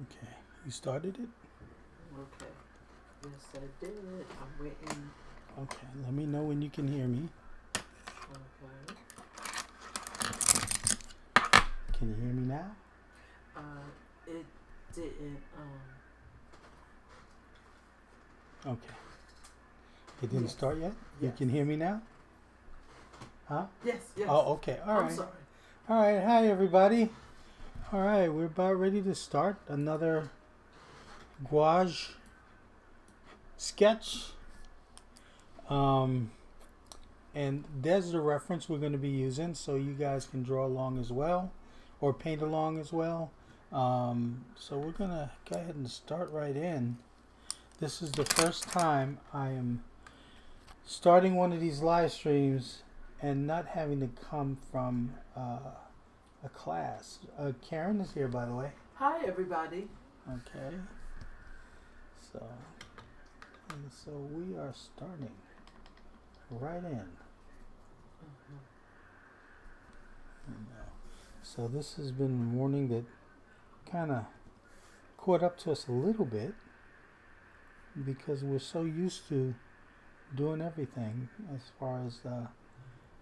Okay. You started it? Okay. Yes, I did. I'm waiting. Okay. Let me know when you can hear me. Okay. Can you hear me now? It didn't. Okay. It didn't Yes. start yet? You Yes. can hear me now? Huh? Yes. Yes. Oh, okay. All I'm right. sorry. All right. Hi, everybody. All right. We're about ready to start another gouache sketch. And there's the reference we're going to be using, so you guys can draw along as well, or paint along as well. So we're going to go ahead and start right in. This is the first time I am starting one of these live streams and not having to come from a class. Karen is here, by the way. Hi, everybody. Okay. So we are starting right in. So this has been a morning that kind of caught up to us a little bit because we're so used to doing everything as far as the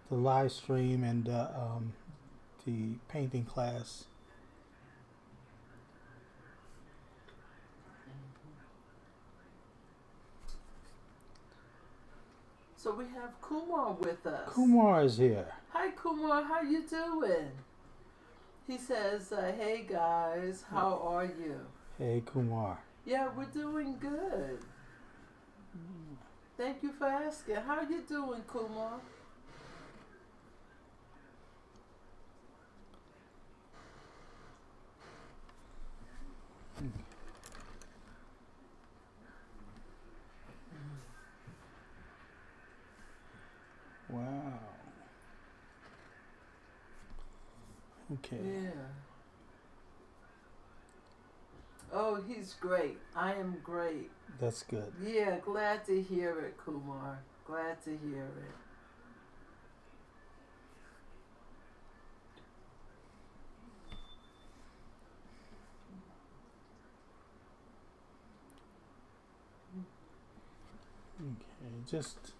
live stream and the painting class. So we have Kumar with us. Kumar is here. Hi, Kumar. How you doing? He says, "Hey guys, how are you?" Hey, Kumar. Yeah, we're doing good. Thank you for asking. How you doing, Kumar? Wow. Okay. Yeah. Oh, he's great. I am great. That's good. Yeah, glad to hear it, Kumar. Glad to hear it. Okay, just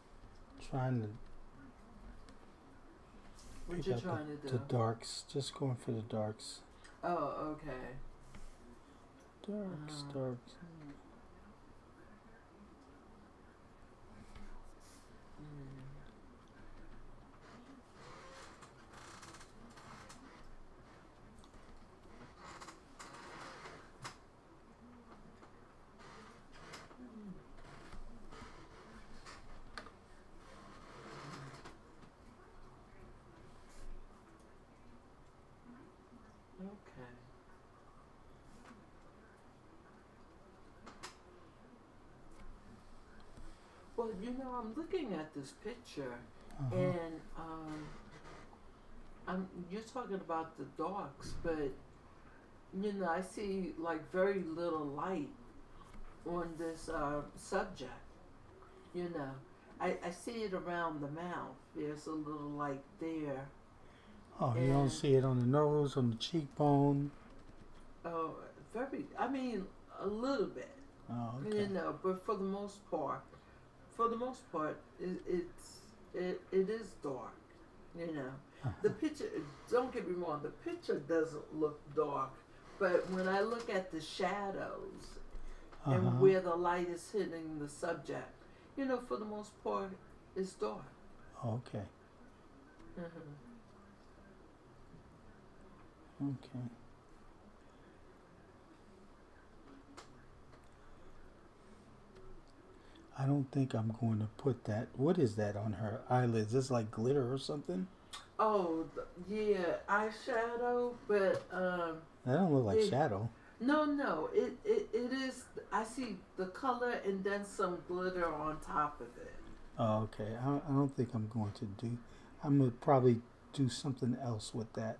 trying to What pick you out trying to do? the darks. Just going for the darks. Oh, okay. Darks. Okay. Well, I'm looking at this picture, and you're talking about the darks, but I see like very little light on this subject. You know, I see it around the mouth. There's a little light there. Oh, you don't see it on the nose, on the cheekbone. Oh, I mean, a little bit. Oh, okay. But for the most part, it is dark. You know, the picture. Don't get me wrong. The picture doesn't look dark, but when I look at the shadows and where the light is hitting the subject, for the most part, it's dark. Okay. Okay. I don't think I'm going to put that. What is that on her eyelids? Is this like glitter or something? Oh, yeah, eyeshadow, but That don't look like shadow. No, it is. I see the color and then some glitter on top of it. Oh, okay. I don't think I'm going to do. I'm gonna probably do something else with that.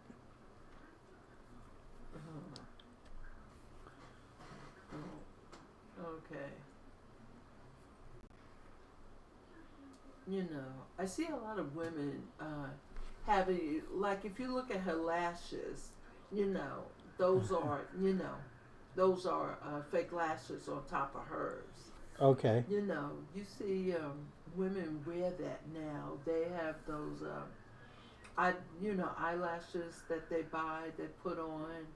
Okay. I see a lot of women if you look at her lashes, those are, those are fake lashes on top of hers. Okay. You know, you see women wear that now. They have those, eyelashes that they buy, they put on,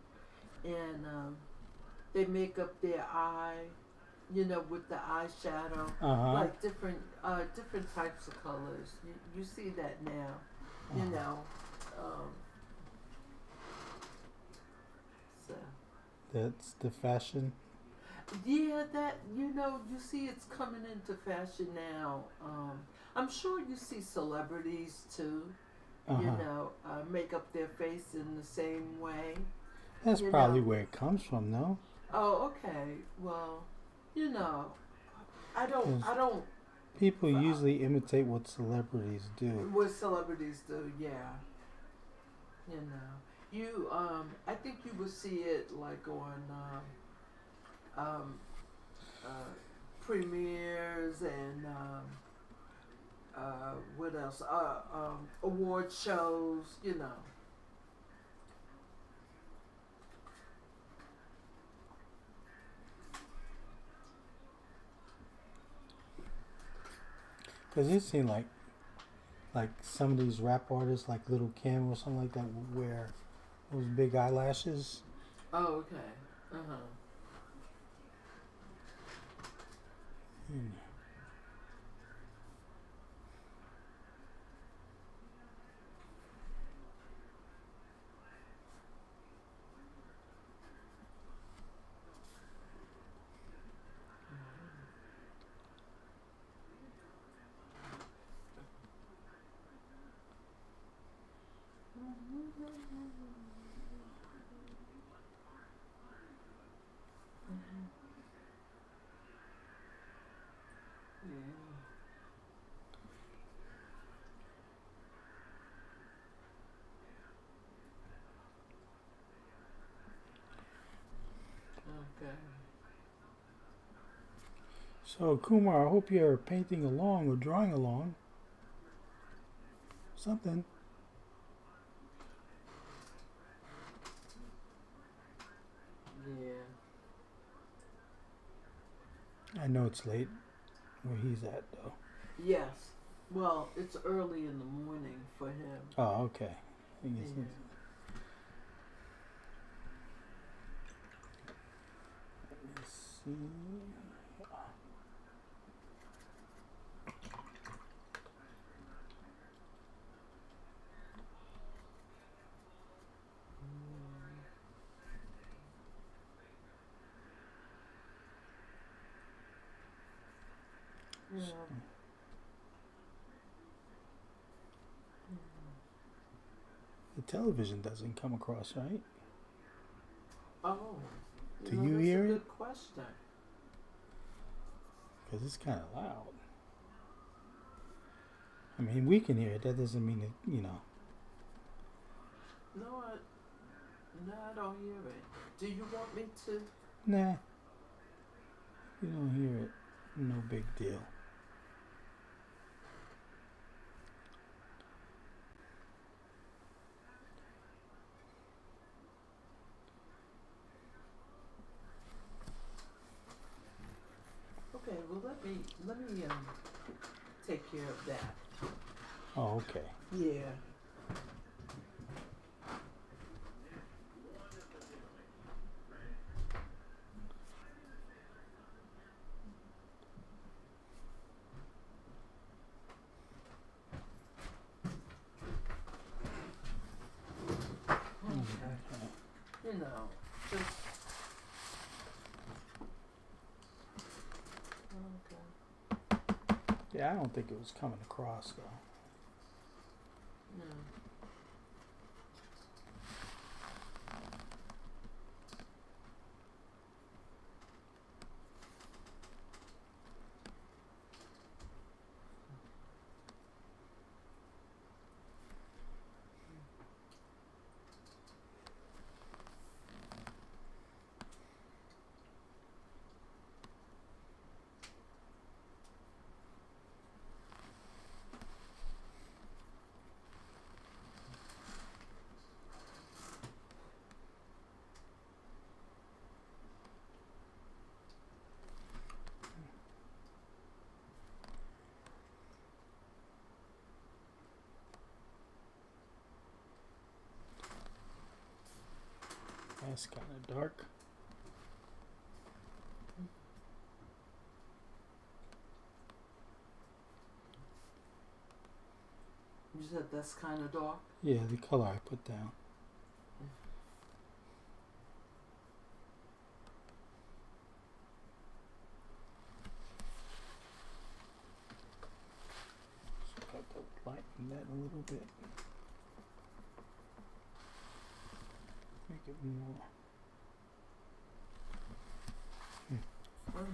and they make up their eye. You know, with the eyeshadow, like different types of colors. You see that now. You know, so. That's the fashion. Yeah, that you see it's coming into fashion now. I'm sure you see celebrities too. Make up their face in the same way. That's probably where it comes from, no? Oh, okay. Well, you know, I don't. People usually imitate what celebrities do. What celebrities do, yeah. I think you would see it like on premieres and what else? Award shows, Because it seemed like some of these rap artists, like Little Kim or something like that, would wear those big eyelashes. Oh, okay. Okay. So Kumar, I hope you're painting along or drawing along. Something. Yeah. I know it's late where he's at though. Yes. Well, it's early in the morning for him. Oh, okay. I guess Yeah. let's see. Yeah. The television doesn't come across, right? Oh. Do you that's hear a it? good question. Because it's kind of loud. I mean, we can hear it. That doesn't mean it, No, I don't hear it. Do you want me to? Nah. You don't hear it. No big deal. Okay, well let me take care of that. Oh, okay. Yeah. Okay. Just okay. Yeah, I don't think it was coming across though. No. That's kind of dark. You said that's kind of dark? Yeah, the color I put down. So got to lighten that a little bit. Make it more. Mm. Okay.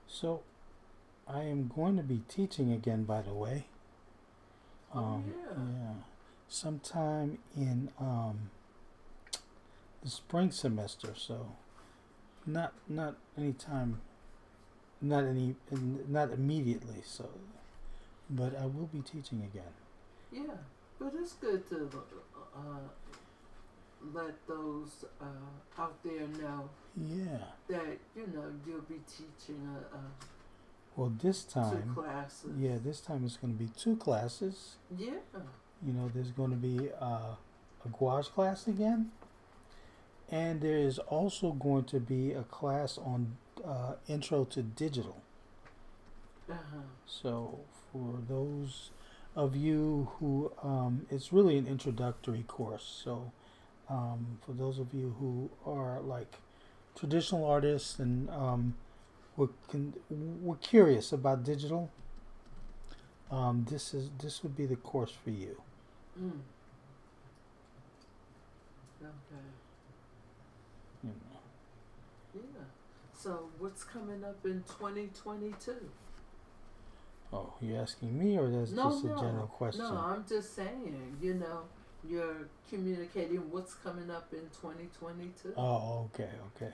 So, I am going to be teaching again, by the way. Yeah. Sometime in the spring semester. So, not anytime, not immediately. So, but I will be teaching again. Yeah, but it's good to let those out there know Yeah. that you'll be teaching Well, this 2 time, classes. yeah, this time it's going to be 2 classes. Yeah. There's going to be a gouache class again, and there is also going to be a class on intro to digital. So for those of you who, it's really an introductory course. So for those of you who are like traditional artists and we're curious about digital, this would be the course for you. Mm. Okay. You know. Yeah. So what's coming up in 2022? Oh, you asking me, or that's just a general question? No, I'm just saying. You're communicating what's coming up in 2022. Oh, okay. Yeah. Yeah.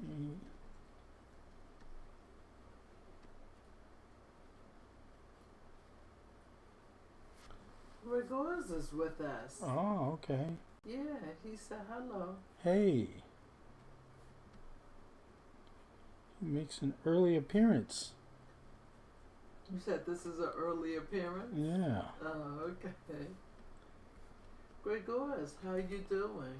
Mm-hmm. Okay. Rigors is with us. Oh, okay. Yeah, he said hello. Hey, he makes an early appearance. You said this is an early appearance? Yeah. Oh, okay. Gregors, how you doing?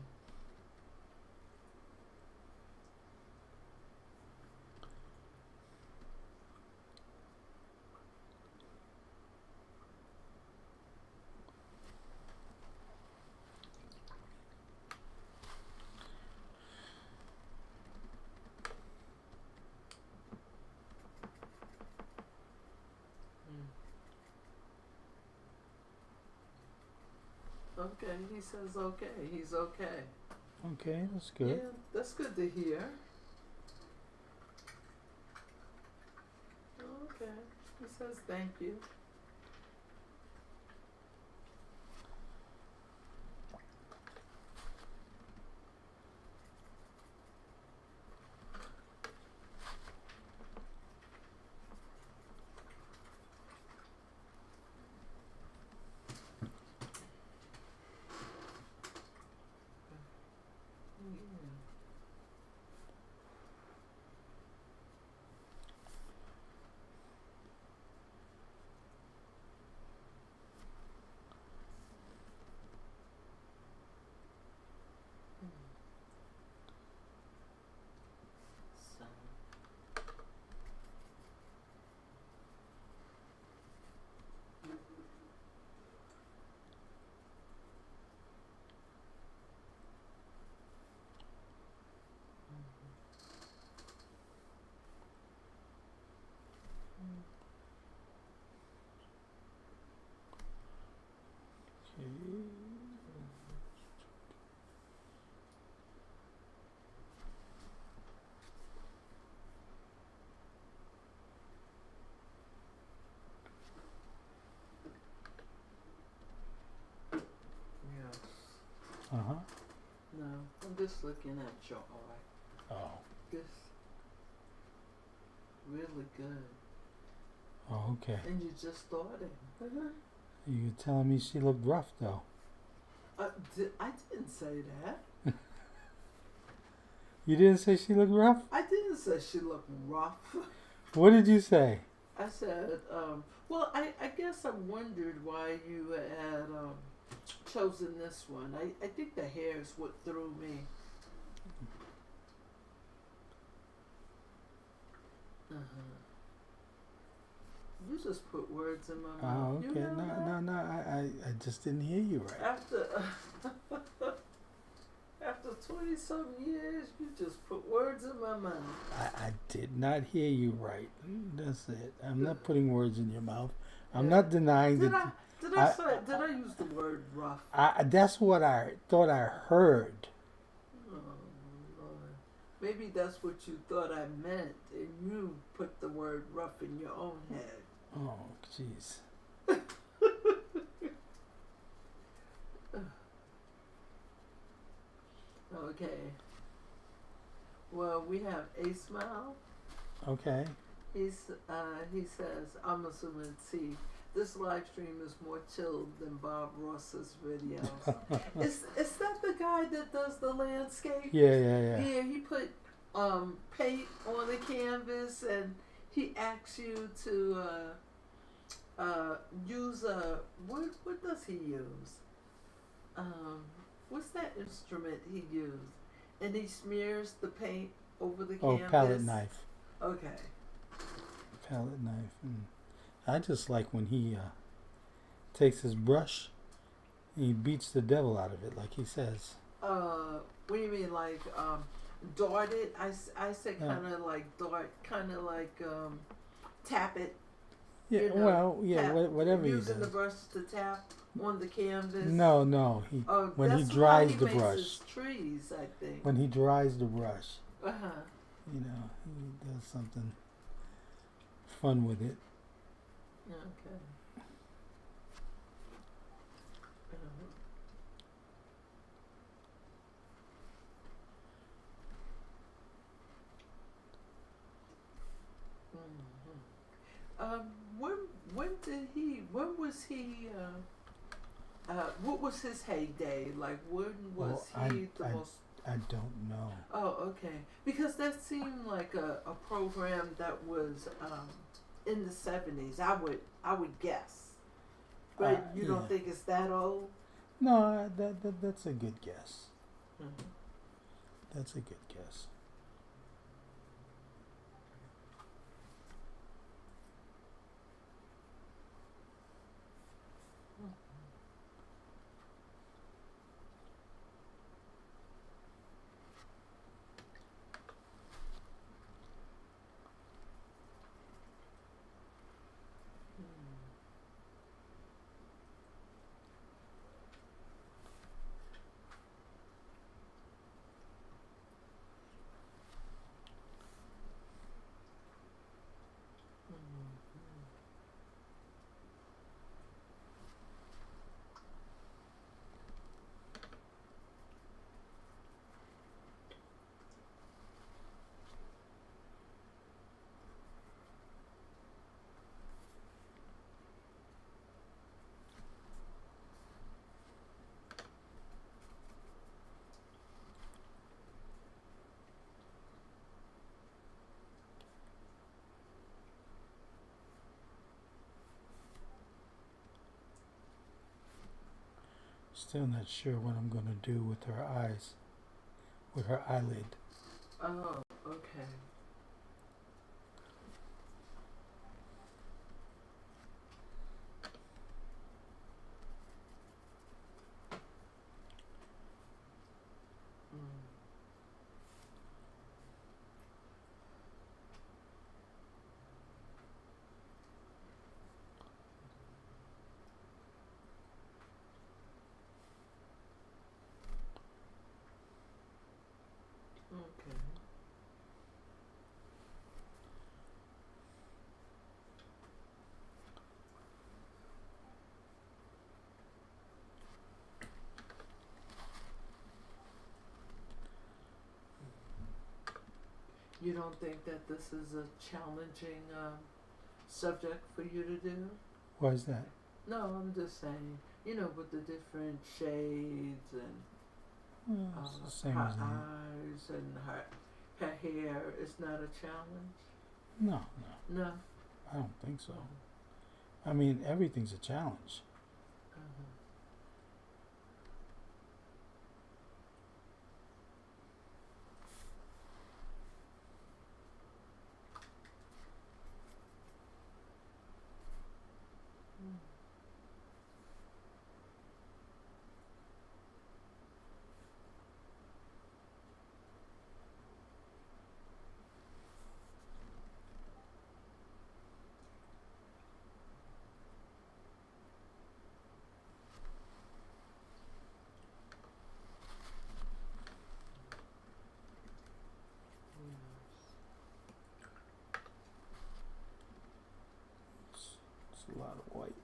Okay, he says okay. He's okay. Okay, that's good. Yeah, that's good to hear. Okay, he says thank you. just looking at your art. Oh. It's really good. Oh, okay. And you just started. You were telling me she looked rough, though. I didn't say that. You didn't say she looked rough? I didn't say she looked rough. What did you say? I said, well, I guess I wondered why you had chosen this one. I think the hair is what threw me. You just put words in my mouth. Oh, okay. You know No. I just didn't hear you right. After 20-some years, you just put words in my mouth. I did not hear you right. That's it. I'm not putting words in your mouth. I'm not denying that. Did I use the word rough? That's what I thought I heard. Oh, Lord. Maybe that's what you thought I meant, and you put the word rough in your own head. Oh, jeez. Okay. Well, we have A Smile. Okay. He says, I'm assuming C. This live stream is more chilled than Bob Ross's videos. is that the guy that does the landscape? Yeah. Yeah, he put paint on the canvas and he asks you to use what does he use? What's that instrument he used? And he smears the paint over the canvas. Oh, palette knife. Okay. Palette knife. I just like when he takes his brush and he beats the devil out of it, like he says. What do you mean, like dart it? I said kind of like dart, kind of like tap it. Yeah, you know, well, yeah, tap, whatever he does. Using the brush to tap on the canvas. No. When he dries the brush. His trees, I think. When he dries the brush. Uh-huh. You know, he does something fun with it. Okay. When was he what was his heyday? Like when was he the most? I don't know. Oh, okay. Because that seemed like a program that was in the 70s. I would guess. But you don't think it's that old? No, that's a good guess. Mm-hmm. That's a good guess. Still not sure what I'm going to do with her eyes, with her eyelid. Oh, okay. Okay. You don't think that this is a challenging subject for you to do? Why is that? No, I'm just saying, you know, with the different shades and It's the same her as that. eyes and her hair, it's not a challenge? No, No? I don't think so. I mean, everything's a challenge. Uh-huh. Mm. It's a lot of white.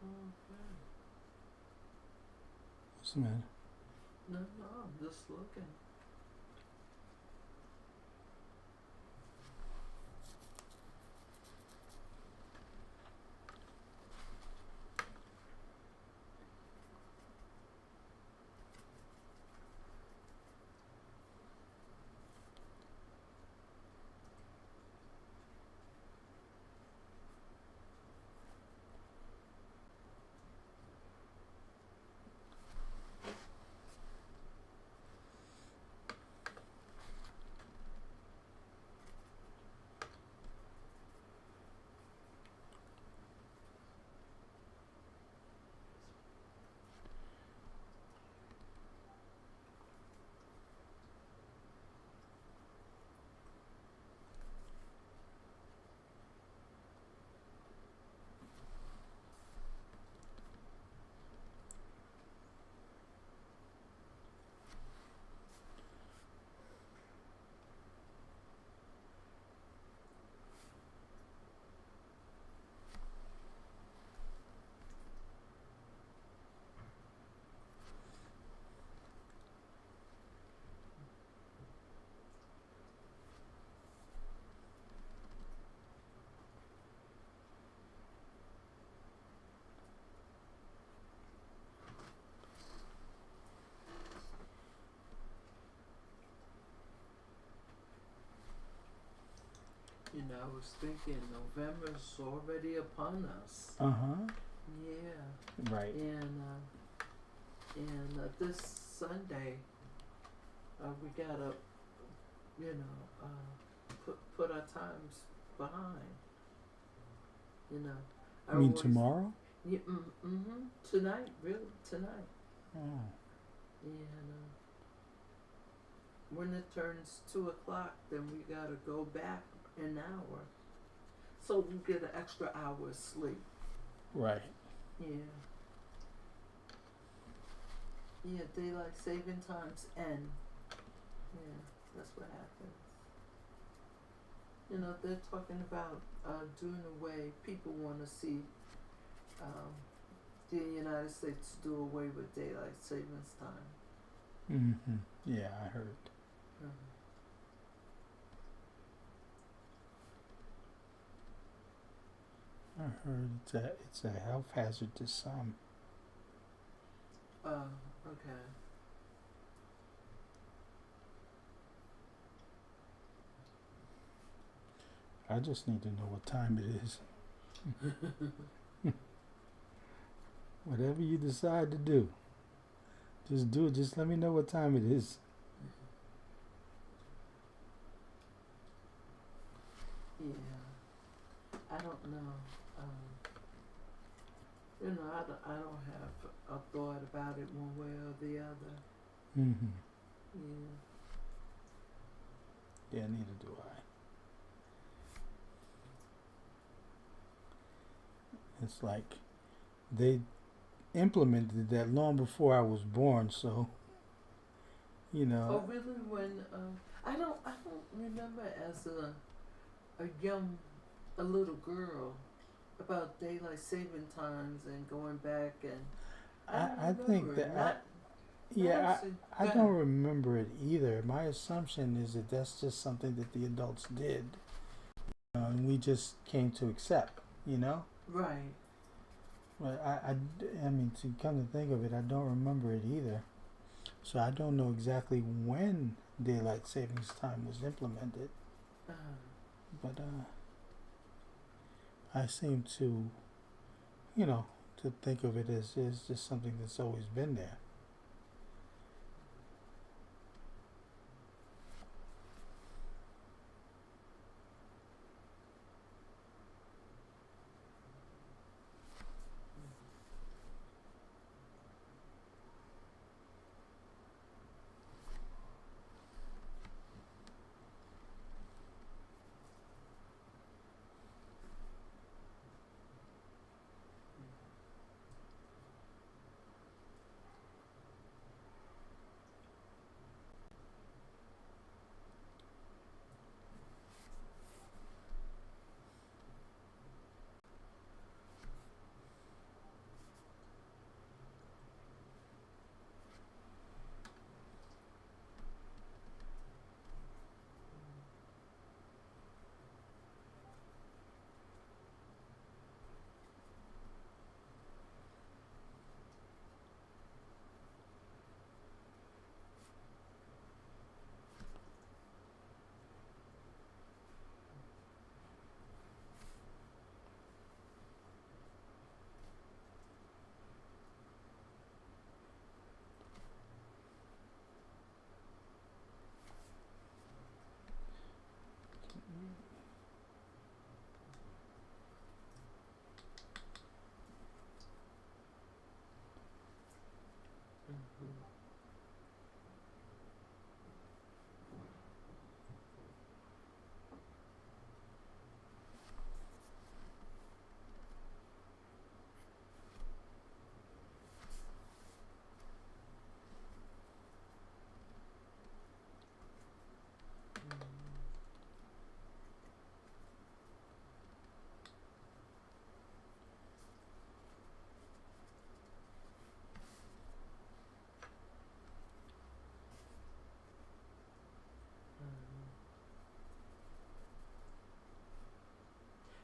Okay. What's the matter? No, I'm just looking. You know, I was thinking November's already upon us. Yeah. Right. And this Sunday, we gotta, you know, put our times behind. You know. I You mean always- tomorrow? Yeah. Mm-hmm. Tonight, really, tonight. Oh. And when it turns 2:00, then we gotta go back an hour, so we get an extra hour of sleep. Right. Yeah. Yeah, daylight saving times end. Yeah, that's what happens. You know, they're talking about doing away. People want to see the United States do away with daylight savings time. Mm-hmm. Yeah, I heard. Mhm. I heard it's a health hazard to some. Okay. I just need to know what time it is. Whatever you decide to do, just do it. Just let me know what time it is. Yeah, I don't know. I don't have a thought about it one way or the other. Mm-hmm. Yeah. Yeah, neither do I. It's like they implemented that long before I was born, so you know. Oh, really? When I don't remember as a little girl about daylight saving times and going back, and I think remember it. that I Go don't ahead. remember it either. My assumption is that that's just something that the adults did, and we just came to accept. You know. Right. But I mean, to come to think of it, I don't remember it either. So I don't know exactly when daylight savings time was implemented. Uh, But I seem to, you know, to think of it as just something that's always been there.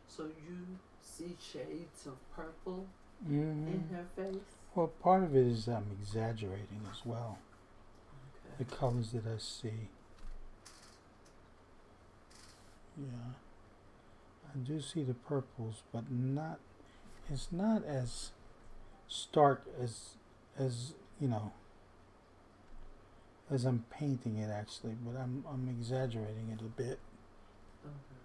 so you see shades of purple Mm-hmm. in her face? Well, part of it is I'm exaggerating as well. Okay. The colors that I see. Yeah. I do see the purples, but not. It's not as stark as you know as I'm painting it actually, but I'm exaggerating it a bit. Okay.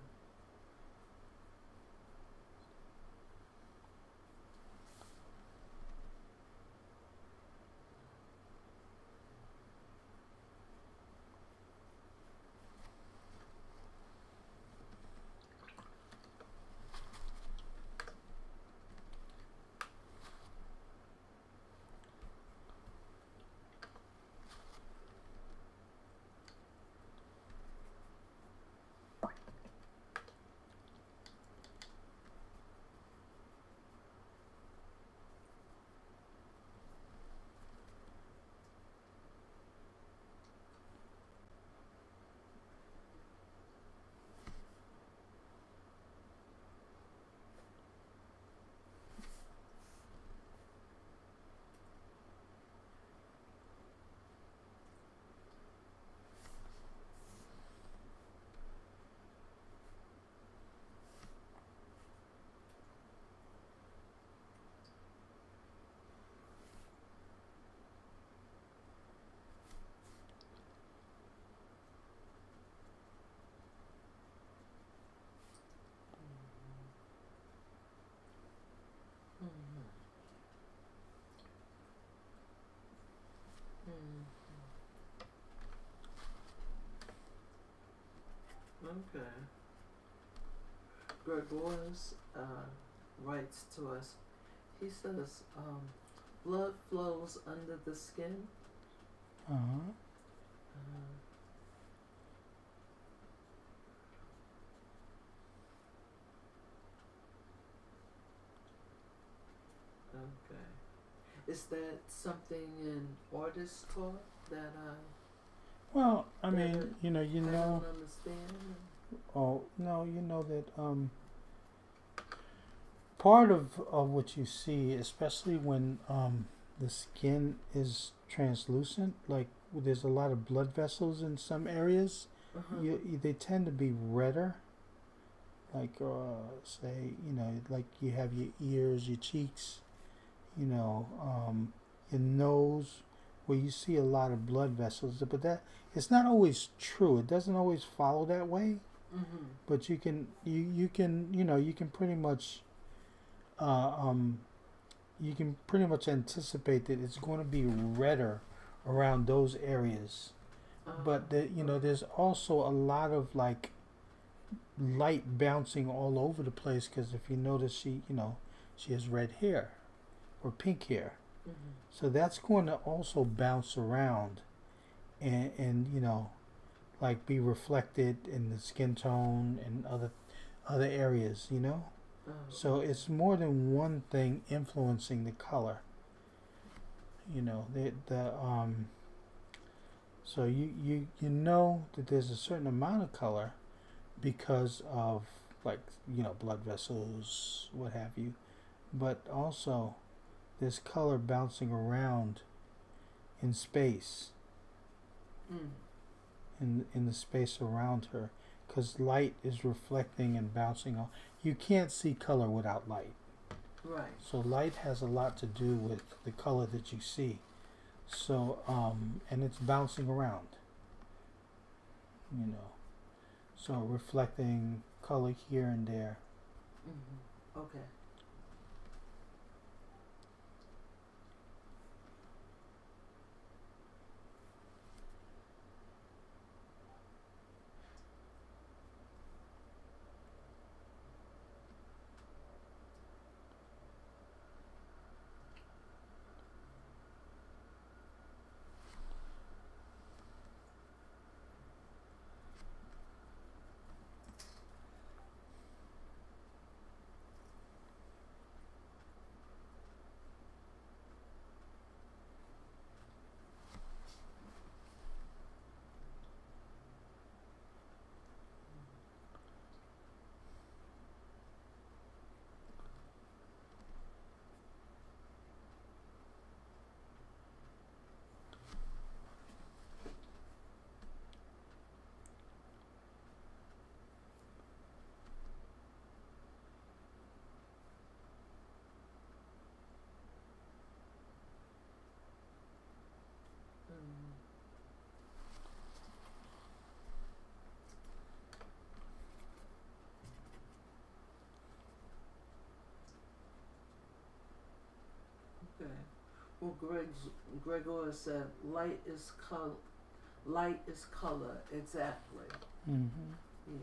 Okay. Gregorius writes to us. He says, blood flows under the skin. Uh-huh. Okay. Is that something an artist taught that Well, I that mean, you I know. don't understand? Oh no, you know that part of what you see, especially when the skin is translucent, like there's a lot of blood vessels in some areas, Uh-huh. they tend to be redder. Like say, like you have your ears, your cheeks, your nose, where you see a lot of blood vessels. But that it's not always true. It doesn't always follow that way. Mm-hmm. But you can pretty much uh, um, anticipate that it's going to be redder around those areas. But there's also a lot of like light bouncing all over the place because if you notice, she has red hair or pink hair, Mm-hmm. so that's going to also bounce around and like be reflected in the skin tone and other areas. Oh, So it's more than one thing influencing the color. The so you know that there's a certain amount of color because of like blood vessels, what have you, but also there's color bouncing around in space, mm. in the space around her, because light is reflecting and bouncing off. You can't see color without light. Right. So light has a lot to do with the color that you see. So and it's bouncing around. So reflecting color here and there. Mm-hmm. Okay. Mm. Okay. Well, Gregor said, light is color, exactly. Mm-hmm. Yeah.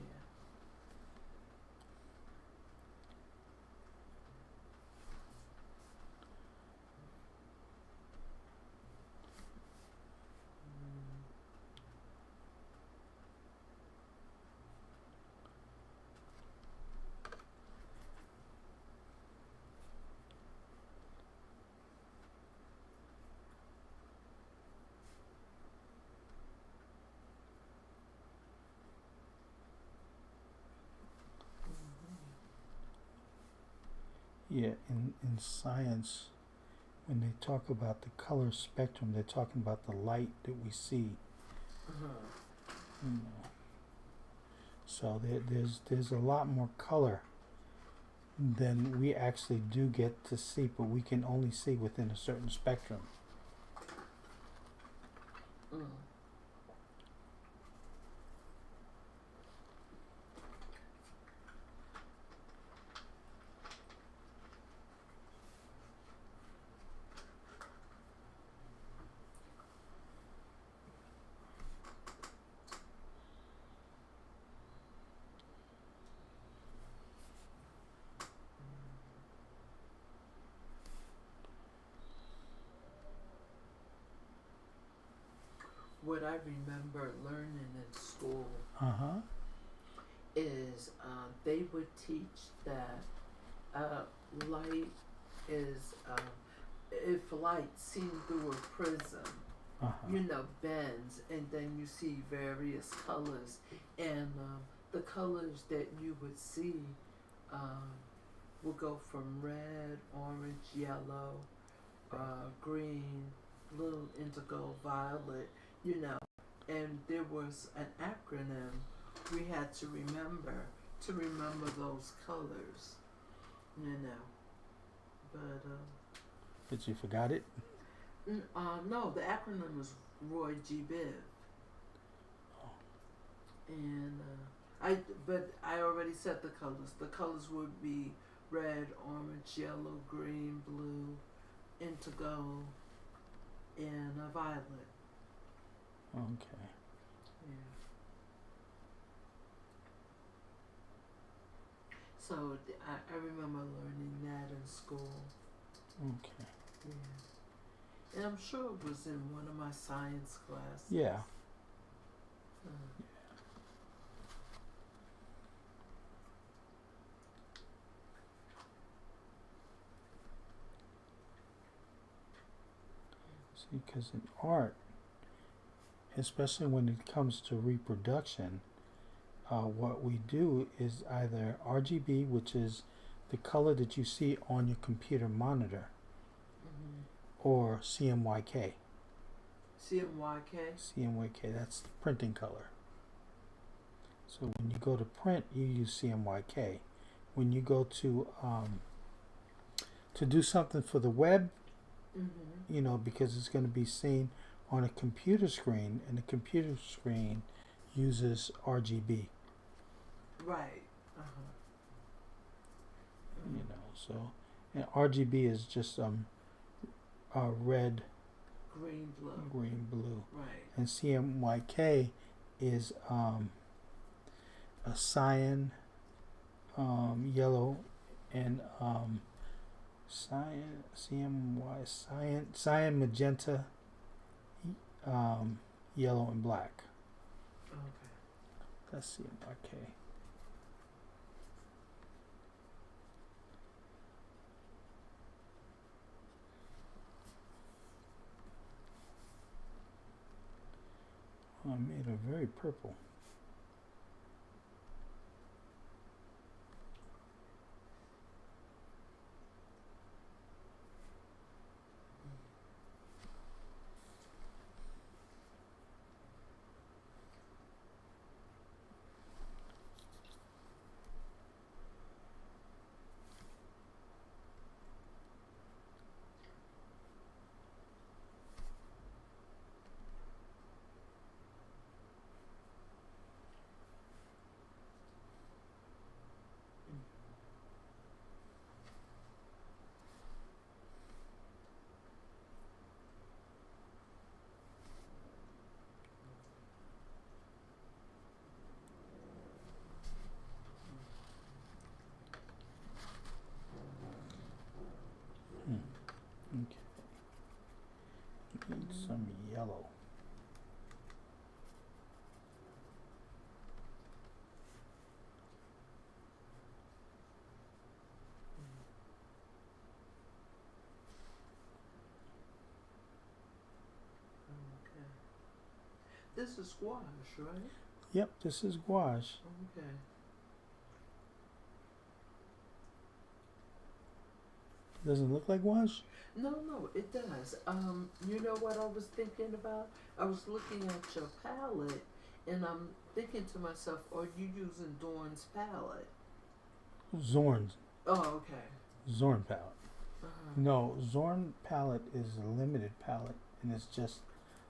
Yeah, in science, when they talk about the color spectrum, they're talking about the light that we see. Uh-huh. You know. So there's a lot more color than we actually do get to see, but we can only see within a certain spectrum. Mm. I remember learning in school Uh-huh. is they would teach that light is, if light seen through a prism, Uh-huh. you know, bends, and then you see various colors, and the colors that you would see um, will go from red, orange, yellow, green, blue, indigo, violet, you know, and there was an acronym we had to remember those colors, you know, but But you forgot it? no, the acronym was Roy G Bev, and but I already said the colors. The colors would be red, orange, yellow, green, blue, indigo, and violet. Okay. Yeah. So I remember learning that in school. Okay. Yeah. And I'm sure it was in one of my science classes. Yeah. Uh, See, because in art, especially when it comes to reproduction, what we do is either RGB, which is the color that you see on your computer monitor, or CMYK. CMYK? CMYK, that's the printing color. So when you go to print, you use CMYK. When you go to do something for the web, you know, because it's going to be seen on a computer screen, and the computer screen uses RGB. Right. You know, so and RGB is just red, Green, blue. green, blue, Right. and CMYK is a cyan, yellow, and cyan, magenta, yellow, and black. Okay. That's CMYK. I made her very purple. Okay. Need some yellow. Okay. This is squash, right? Yep, this is gouache. Okay. Doesn't look like gouache? No, it does. You know what I was thinking about? I was looking at your palette, and I'm thinking to myself, are you using Dawn's palette? Zorn. Oh, okay. Zorn Palette. Uh-huh. No, Zorn Palette is a limited palette, and it's just,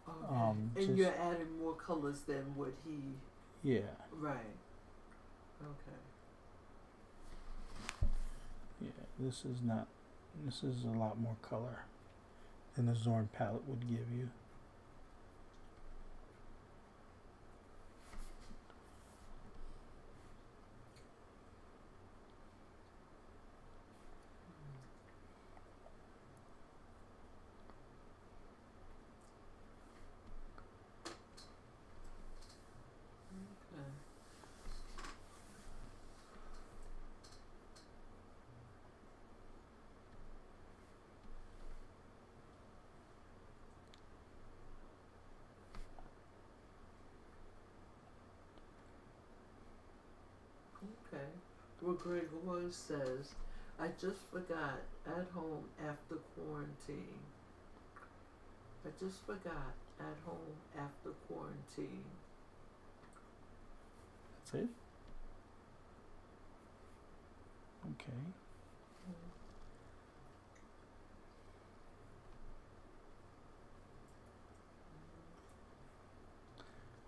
Okay. And you're adding more colors than what he. yeah, Right. Okay. yeah. This is not. This is a lot more color than the Zorn Palette would give you. Okay. Well, Gregor says, I just forgot at home after quarantine. I just forgot at home after quarantine. That's it? Okay.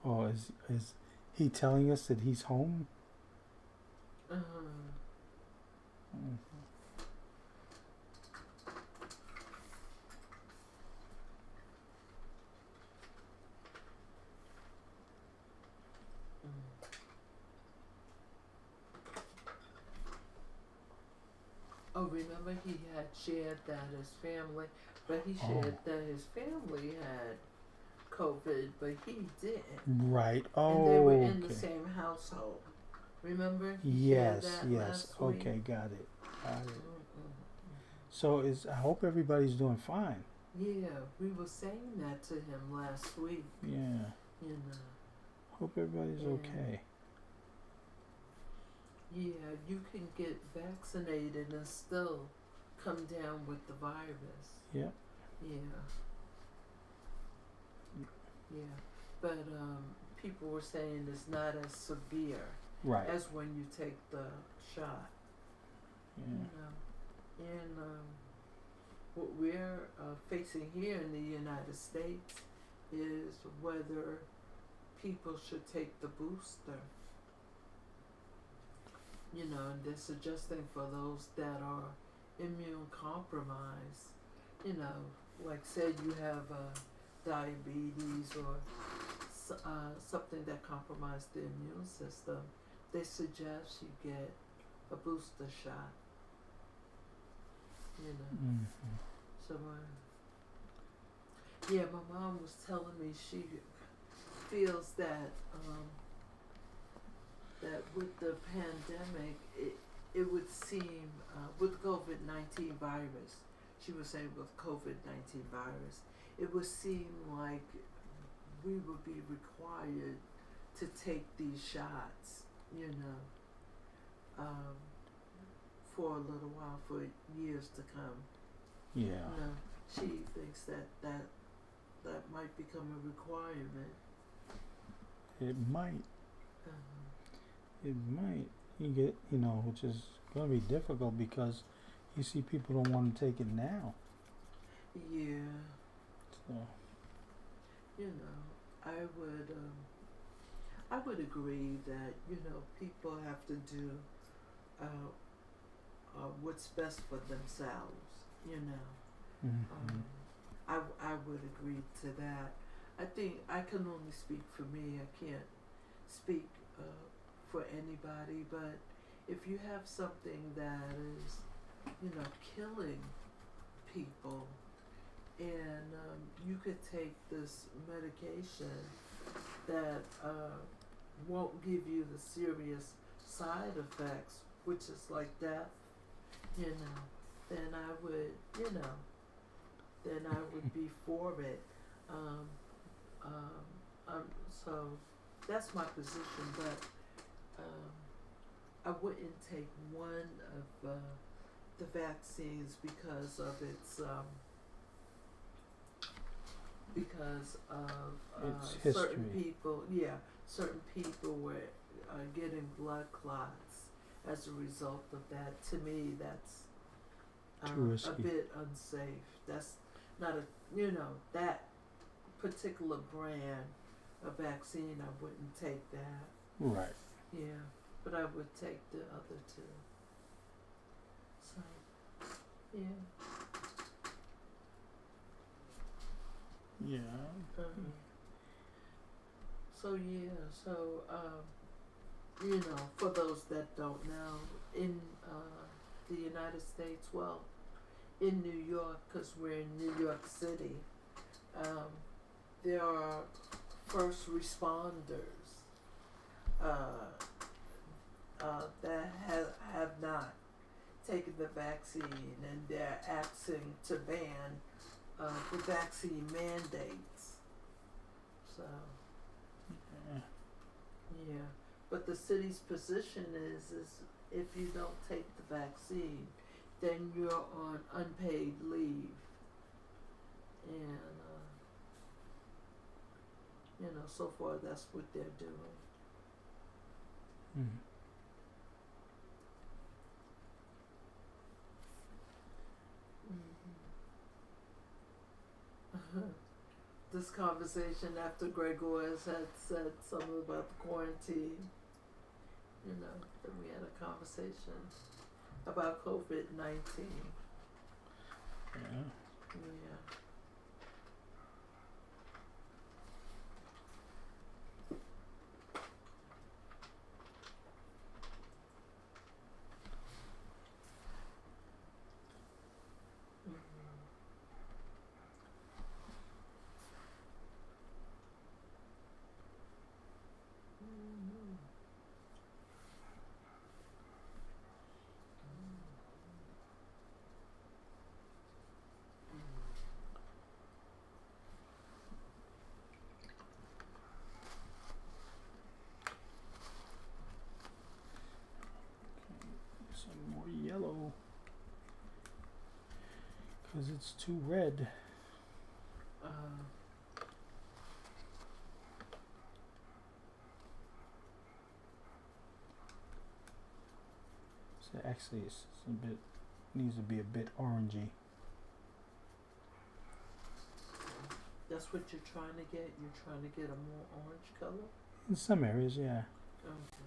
Oh, is he telling us that he's home? Uh-huh. Mm. Oh, remember he had shared that his family, but he shared that his family had COVID, but he didn't. Right. And they were Oh, in the okay. same household. Remember? He Yes, shared that yes. last week? Okay, got it. Got it. Mm-mm. So I hope everybody's doing fine. Yeah, we were saying that to him last week, Yeah. you know. Hope everybody's Yeah. okay. Yeah, you can get vaccinated and still come down with the virus. Yep. Yeah. Yeah. But people were saying it's not as severe Right. as when you take the shot. Yeah. You know. And what we're facing here in the United States is whether people should take the booster. You know, and they're suggesting for those that are immune compromised, you know, like say you have diabetes or something that compromised the immune system, they suggest you get a booster shot. You know, Mm-hmm. so yeah, my mom was telling me she feels that that with the pandemic, it would seem with COVID-19 virus, she was saying with COVID-19 virus, it would seem like we would be required to take these shots, you know, for a little while, for years to come. Yeah. You know, she thinks that might become a requirement. It might. Uh-huh. It might. You get, which is going to be difficult because you see people don't want to take it now. Yeah. So. You know, I would agree that, you know, people have to do what's best for themselves, you know. Mm-hmm. I would agree to that. I think I can only speak for me. I can't speak for anybody, but if you have something that is, you know, killing people, and you could take this medication that won't give you the serious side effects, which is like death, you know, then I would be for it. So that's my position, but I wouldn't take one of the vaccines because of its Its certain history. certain people were getting blood clots as a result of that. To me, that's Too risky. a bit unsafe. That's not that particular brand of vaccine. I wouldn't take that. Right. Yeah, but I would take the other two. So, yeah. Yeah. You know, for those that don't know, in the United States, well, in New York, because we're in New York City, there are first responders that have not taken the vaccine, and they're asking to ban the vaccine mandates. So, Yeah. yeah. But the city's position is if you don't take the vaccine, then you're on unpaid leave. And, so far that's what they're doing. Mm. This conversation after Gregor's had said something about the quarantine, that we had a conversation about COVID-19. Yeah. Yeah. Some more yellow because it's too red. So actually, it's a bit needs to be a bit orangey. That's what you're trying to get? You're trying to get a more orange color? In some areas, yeah. Okay.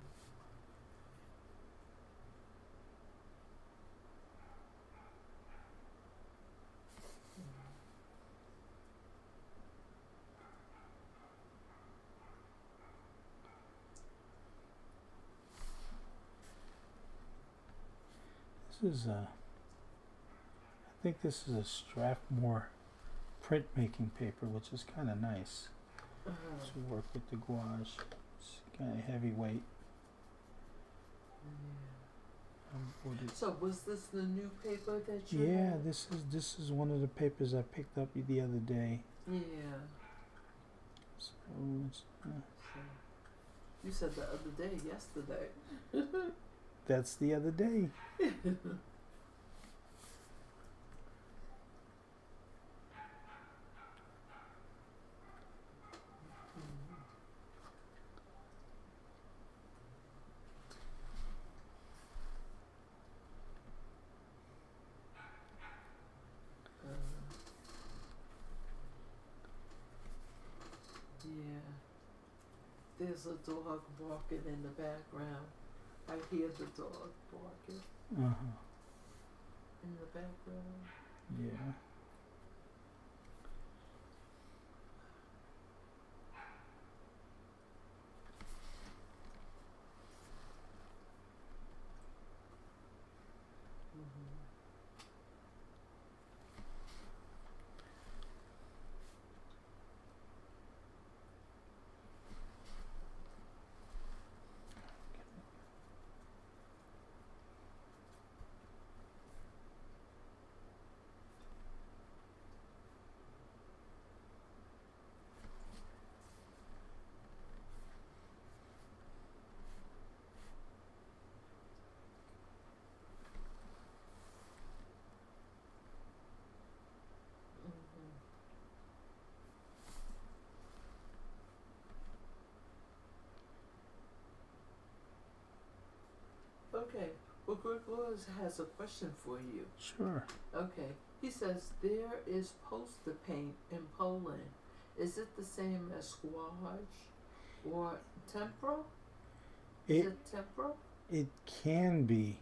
This is I think this is a Strathmore printmaking paper, which is kind of nice to work with the gouache. It's kind of heavyweight. So was this the new paper that you Yeah, had? this is one of the papers I picked up the other day. Yeah. So it's, So you said the other day, yesterday. that's the other day. Yeah. There's a dog barking in the background. I hear the dog barking in the background. Yeah. Okay. Well, Gregor has a question for you. Sure. Okay. He says there is poster paint in Poland. Is it the same as gouache or tempera? Is it tempera? It can be.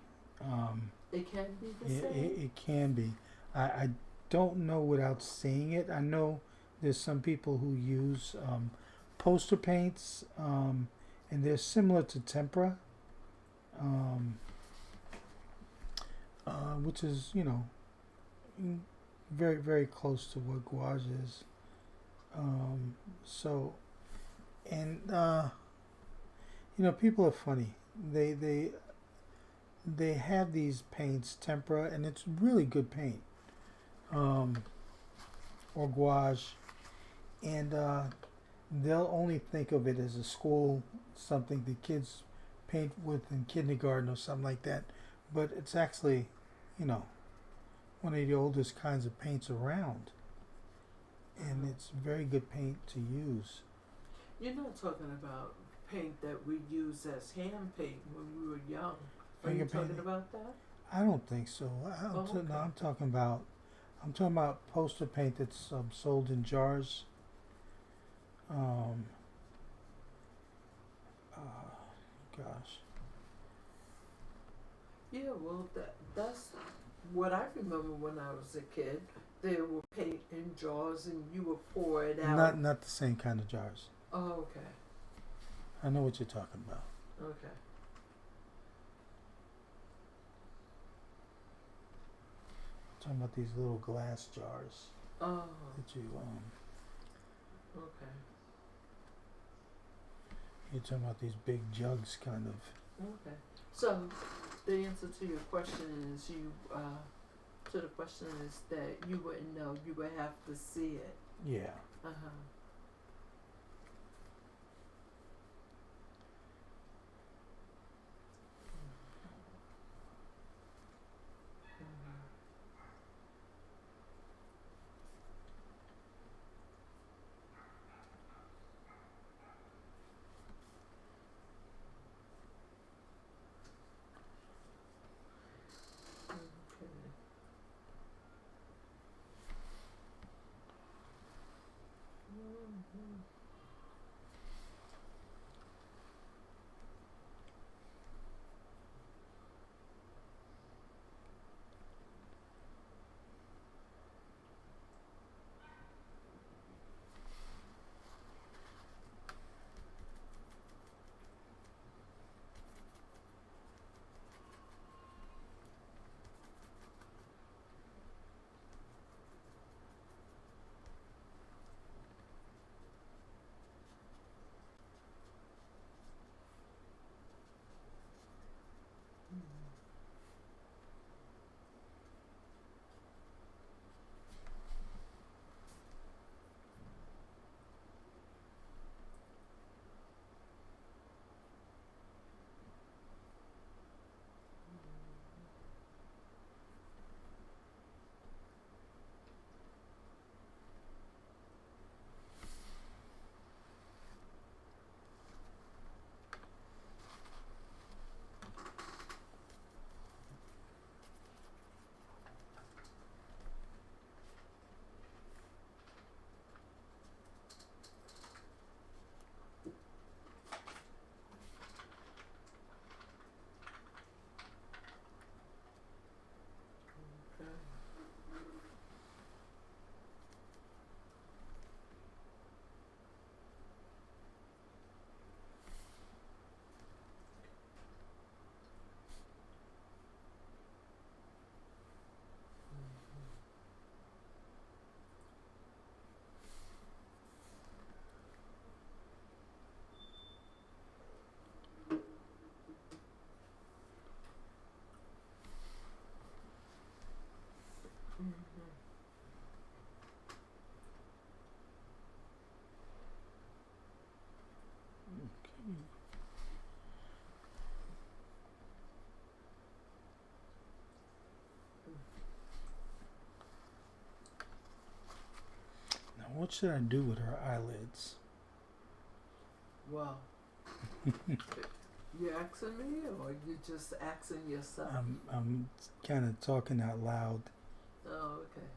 It can be the same? It can be. I don't know without seeing it. I know there's some people who use poster paints, and they're similar to tempera, which is, very, very close to what gouache is. So, and, people are funny. They have these paints, tempera, and it's really good paint, or gouache, and they'll only think of it as a school, something the kids paint with in kindergarten or something like that. But it's actually, you know, one of the oldest kinds of paints around. And it's very good paint to use. You're not talking about paint that we use as hand paint when we were young. Are you Finger talking painting? about that? I don't think so. Okay. No, I'm talking about poster paint that's sold in jars. Gosh. Yeah, well, that's what I remember when I was a kid. They were paint in jars and you would pour it out. Not the same kind of jars. Oh, okay. I know what you're talking about. Okay. I'm talking about these little glass jars Oh, that you okay. you're talking about these big jugs kind of. Okay. So the answer to your question is the question is that you wouldn't know. You would have to see it. Yeah. Uh-huh. Okay. Mhm. Okay. Mhm. Now, what should I do with her eyelids? Well, you asking me or you just asking yourself? I'm kind of talking out loud. Oh, okay.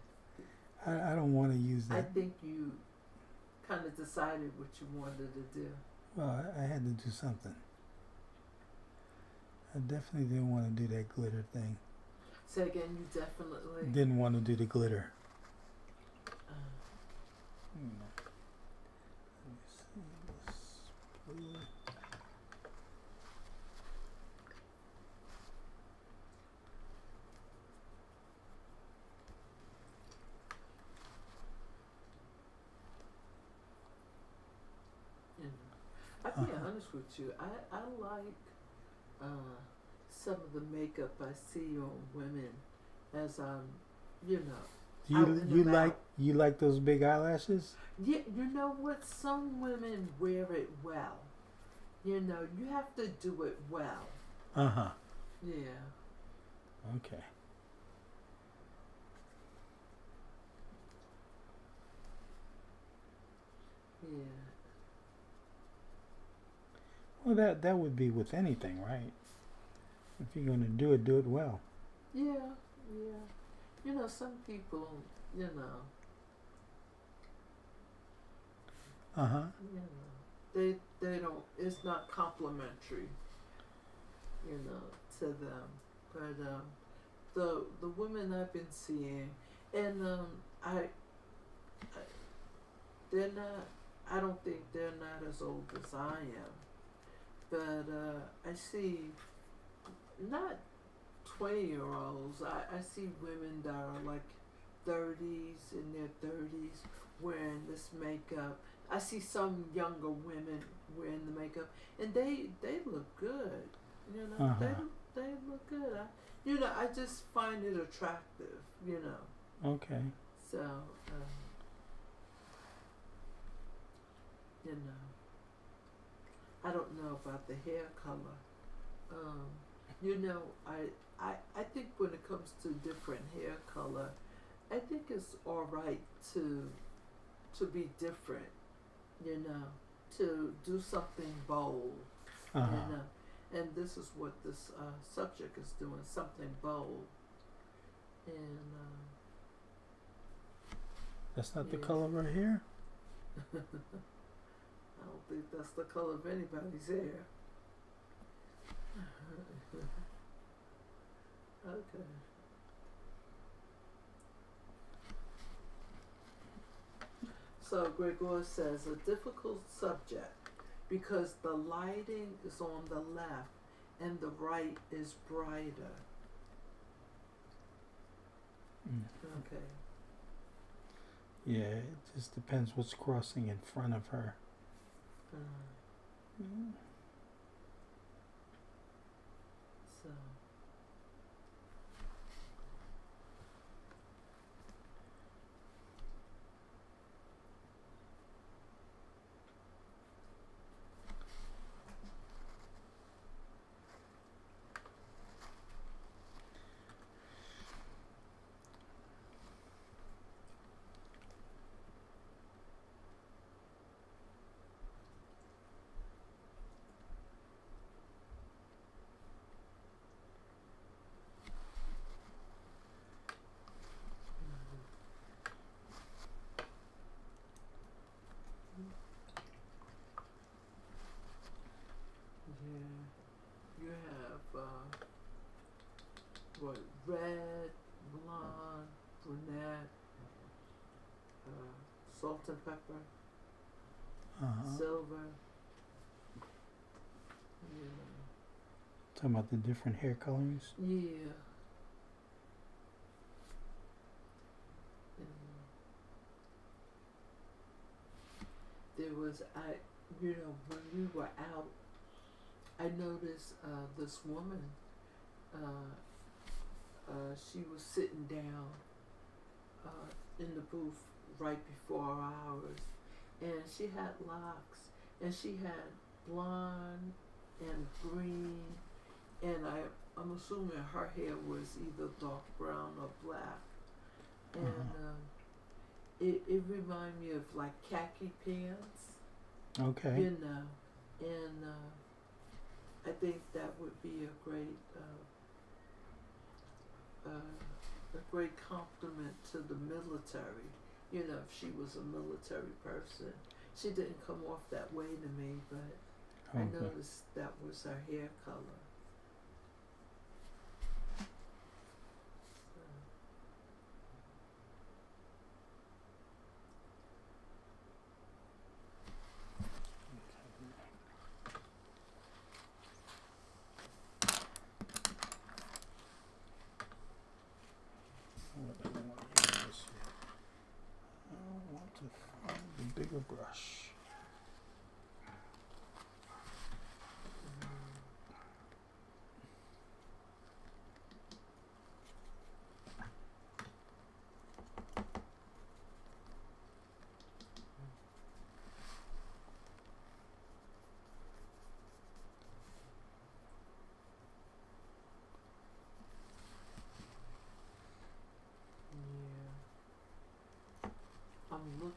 I don't want to use I that. think you kind of decided what you wanted to do. Well, I had to do something. I definitely didn't want to do that glitter thing. Say again, you definitely. Didn't want to do the glitter. Uh, Let me see this blue. you know, I'll be honest with you. I like some of the makeup I see on women as you know, out and about. You like those big eyelashes? Yeah, you know what? Some women wear it well. You know, you have to do it well. Uh-huh. Yeah. Okay. Yeah. Well, that would be with anything, right? If you're going to do it well. Yeah. Yeah. You know, some people, you know, Uh-huh. you know, they don't. It's not complimentary, you know, to them. But the women I've been seeing, and I they're not. I don't think they're not as old as I am. But I see not 20-year-olds. I see women that are like 30s, in their 30s, wearing this makeup. I see some younger women wearing the makeup, and they look good. You know, Uh-huh. they look good. I just find it attractive. You know, Okay. so you know, I don't know about the hair color. Um, you know, I think when it comes to different hair color, I think it's all right to be different. You know, to do something bold. Uh-huh. You know, and this is what this subject is doing, something bold. And That's not the yeah. color right here? I don't think that's the color of anybody's hair. Okay. So Gregor says a difficult subject because the lighting is on the left and the right is brighter. Mm. Okay. Yeah, it just depends what's crossing in front of her. Mm. So. Yeah, you have what, red, blonde, brunette, salt and pepper, Uh-huh. silver. Yeah. Talking about the different hair colorings? Yeah. And there was when we were out, I noticed this woman. She was sitting down in the booth right before ours, and she had locks, and she had blonde and green, and I'm assuming her hair was either dark brown or black, and it reminded me of like khaki pants, Okay. you know, and I think that would be a great compliment to the military. You know, if she was a military person, she didn't come off that way to me, but I Okay. noticed that was her hair color. So. What do I want to use here? I want to find the bigger brush.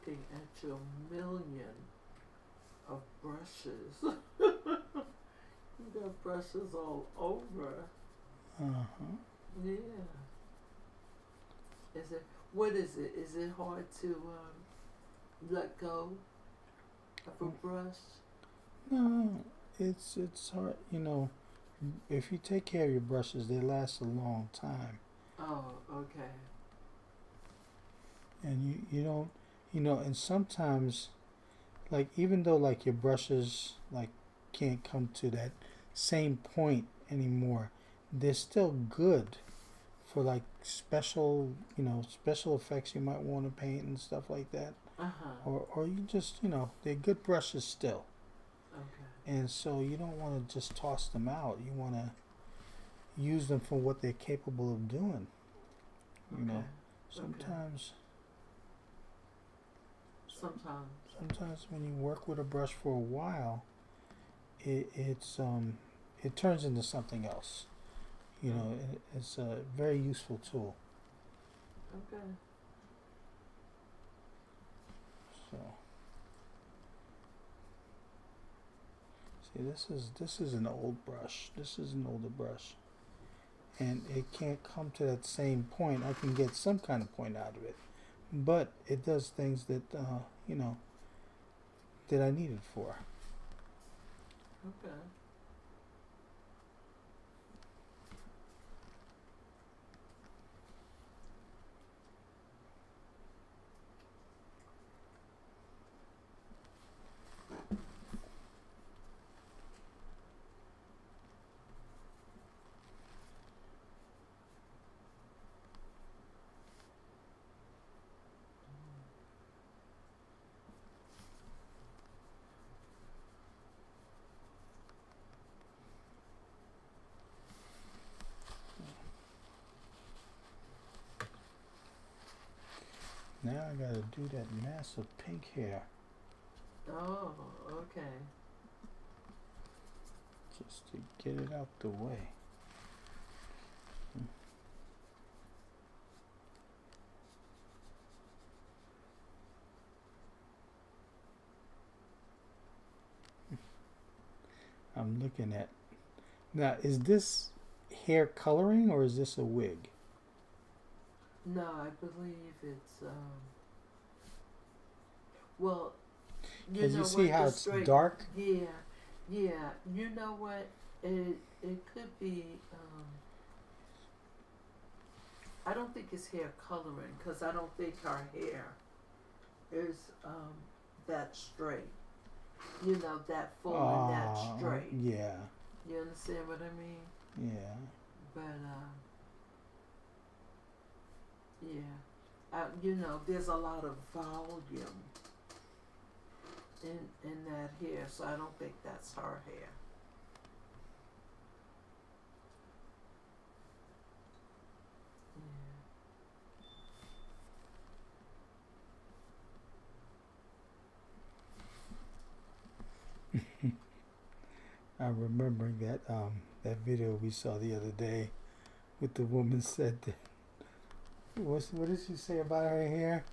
looking at your million of brushes. You got brushes all over. Yeah. Is it? What is it? Is it hard to let go of a brush? No, it's hard. You know, if you take care of your brushes, they last a long time. Oh, okay. And you don't, you know, and sometimes, like, even though like your brushes like can't come to that same point anymore, they're still good for like special, you know, special effects you might want to paint and stuff like that. Or you just, you know, they're good brushes still. Okay. And so you don't want to just toss them out. You want to use them for what they're capable of doing. You know, sometimes. Sometimes when you work with a brush for a while, it turns into something else. You know, it's a very useful tool. Okay. So, see, this is an old brush. This is an older brush, and it can't come to that same point. I can get some kind of point out of it, but it does things that you know, that I need it for. Okay. Now I gotta do that massive pink hair. Oh, okay. Just to get it out the way. I'm looking at. Now, is this hair coloring or is this a wig? No, I believe it's well, you Because know you see what, how the it's straight, dark? yeah, yeah. You know what? It could be. I don't think it's hair coloring because I don't think our hair is that straight. You know, that full and that straight. Yeah. You understand what I mean? Yeah. But yeah, you know, there's a lot of volume in that hair, so I don't think that's her hair. I'm remembering that video we saw the other day with the woman said that, what did she say about her hair?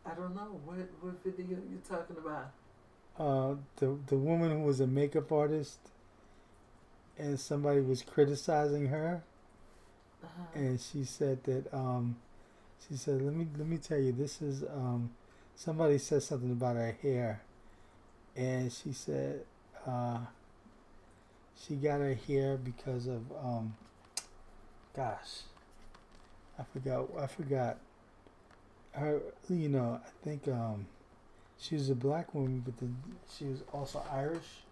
I don't know what video you talking about. The woman who was a makeup artist and somebody was criticizing her, and she said that she said, let me tell you, this is somebody said something about her hair, and she said she got her hair because of gosh, I forgot her, you know, I think she was a black woman, but then she was also Irish.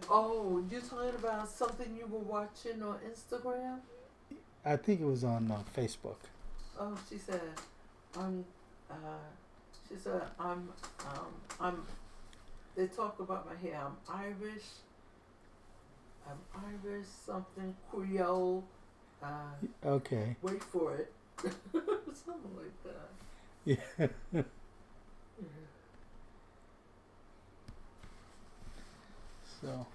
Oh, you're talking about something you were watching on Instagram? I think it was on Facebook. Oh, she said, I'm. She said, I'm. They talk about my hair. I'm Irish. Something Creole. Okay. Wait for it. Something like that. Yeah. Yeah. So.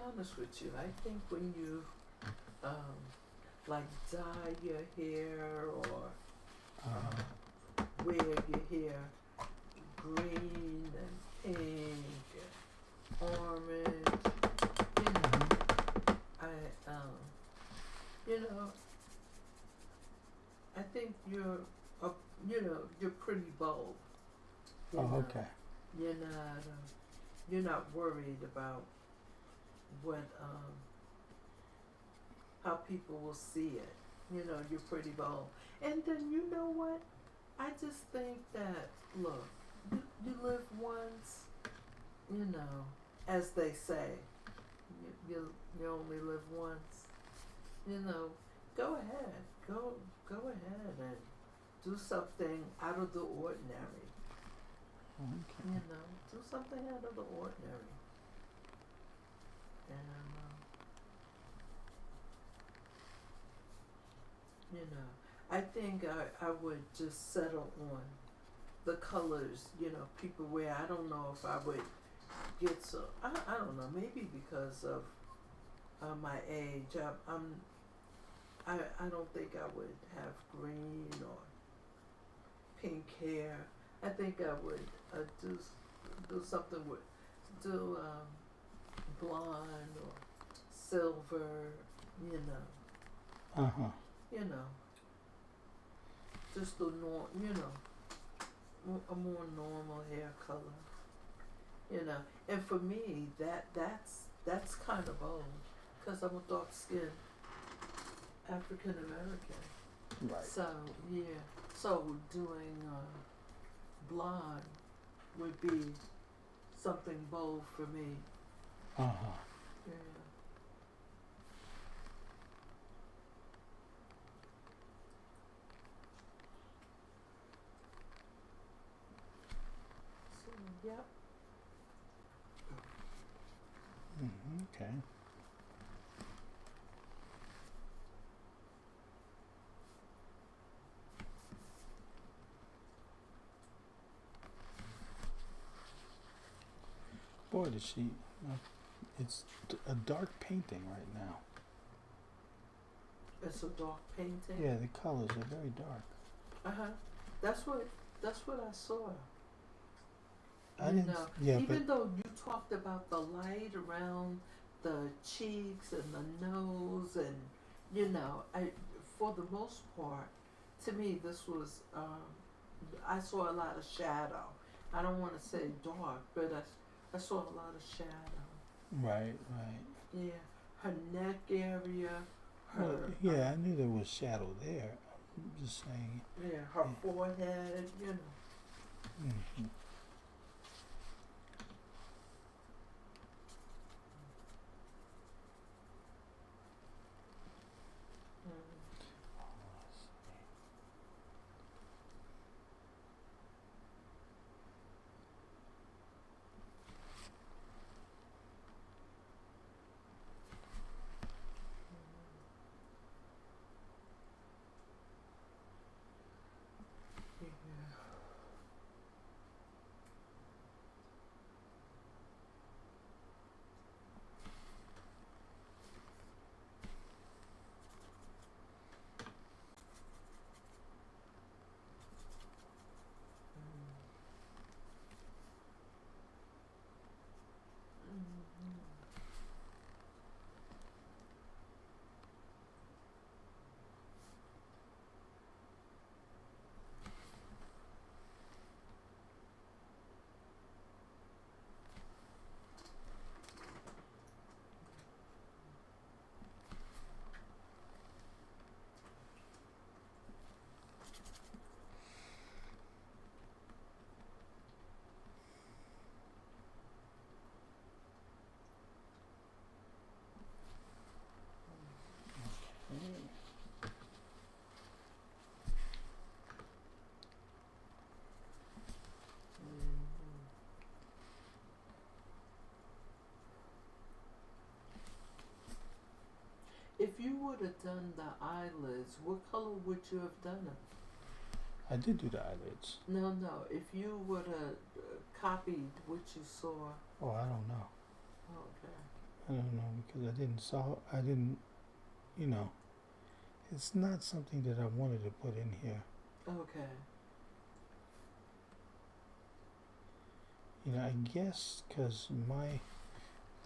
honest with you, I think when you like dye your hair or wear your hair green and pink and orange, you know, you know, I think you're you're pretty bold. You Oh, know? okay. You're not worried about what how people will see it. You know, you're pretty bold. And then you know what? I just think that look, you live once, you know, as they say, you only live once. You know, go ahead, go ahead and do something out of the ordinary. Okay. You know, do something out of the ordinary. And you know, I think I would just settle on the colors, you know, people wear. I don't know if I would get so, I don't know, maybe because of my age. I don't think I would have green or pink hair. I think I would do something with, blonde or silver, you know. You know, just a more normal hair color. You know, and for me, that's kind of old, because I'm a dark skinned African American. Right. So yeah, so doing blonde would be something bold for me. Yeah. So yep. Okay. Boy, does she. It's a dark painting right now. It's a dark painting. Yeah, the colors are very dark. That's what I saw. I didn't. Yeah, Even though you talked about the light around the cheeks and the nose, and for the most part, to me this was I saw a lot of shadow. I don't want to say dark, but I saw a lot of shadow. Right. Yeah, her neck area. Well, yeah, I knew there was shadow there. I'm just saying. Yeah, her forehead. You know. Mm-hmm. If you would have done the eyelids, what color would you have done it? I did do the eyelids. No. If you would have copied what you saw. Oh, I don't know. Okay. I don't know, because I didn't, you know, it's not something that I wanted to put in here. Okay. You know, I guess because my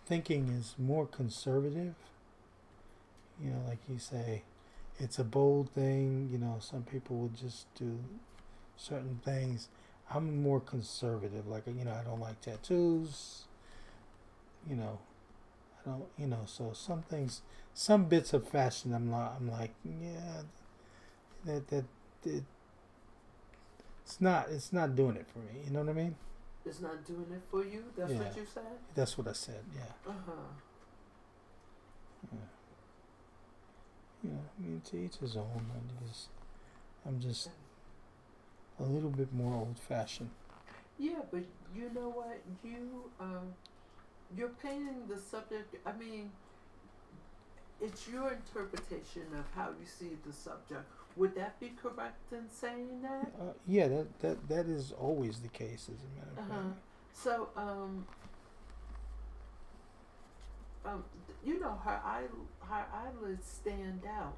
thinking is more conservative. You know, like you say, it's a bold thing. You know, some people will just do certain things. I'm more conservative. Like, you know, I don't like tattoos. You know, I don't. You know, so some things, some bits of fashion, I'm not. I'm like, yeah, that it's not. It's not doing it for me. You know what I mean? It's not doing it for you? That's Yeah. what you said? That's what I said. Yeah. Uh-huh. Yeah. You know, I mean, to each his own. I'm just a little bit more old-fashioned. Yeah, but you know what? You're painting the subject. I mean, it's your interpretation of how you see the subject. Would that be correct in saying that? Yeah, that is always the case, as a matter of Uh-huh. fact. So, you know, her eyelids stand out.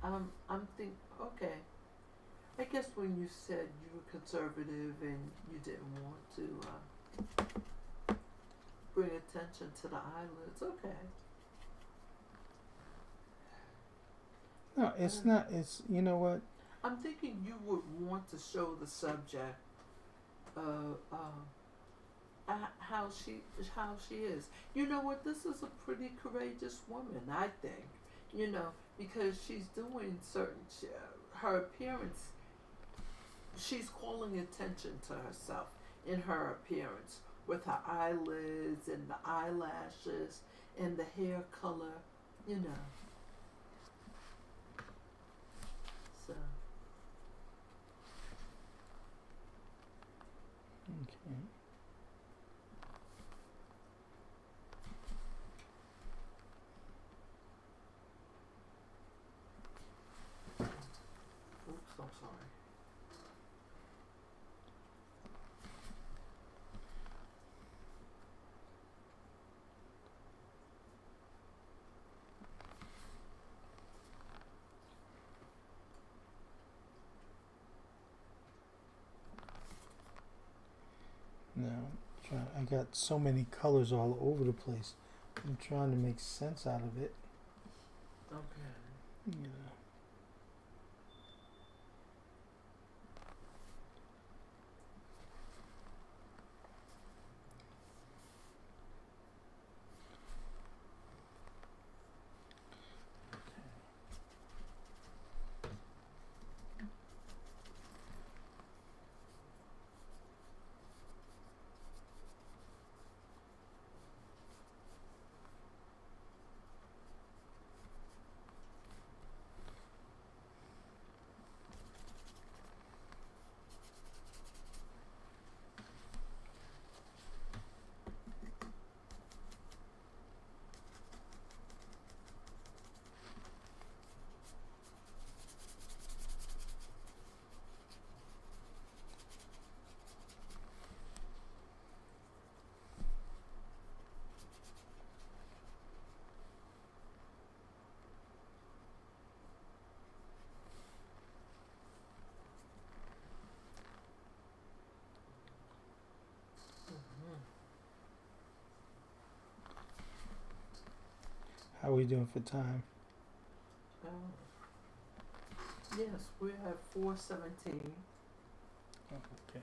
I'm thinking, okay. I guess when you said you were conservative and you didn't want to bring attention to the eyelids, okay. No, it's not. It's, you know what? I'm thinking you would want to show the subject how she is. You know what? This is a pretty courageous woman, I think. You know, because she's doing her appearance. She's calling attention to herself in her appearance with her eyelids and the eyelashes and the hair color. You know. So. Okay. Oops, I'm sorry. Now, I got so many colors all over the place. I'm trying to make sense out of it. Okay. You know. How are we doing for time? Oh. Yes, we have 4:17. Oh, okay.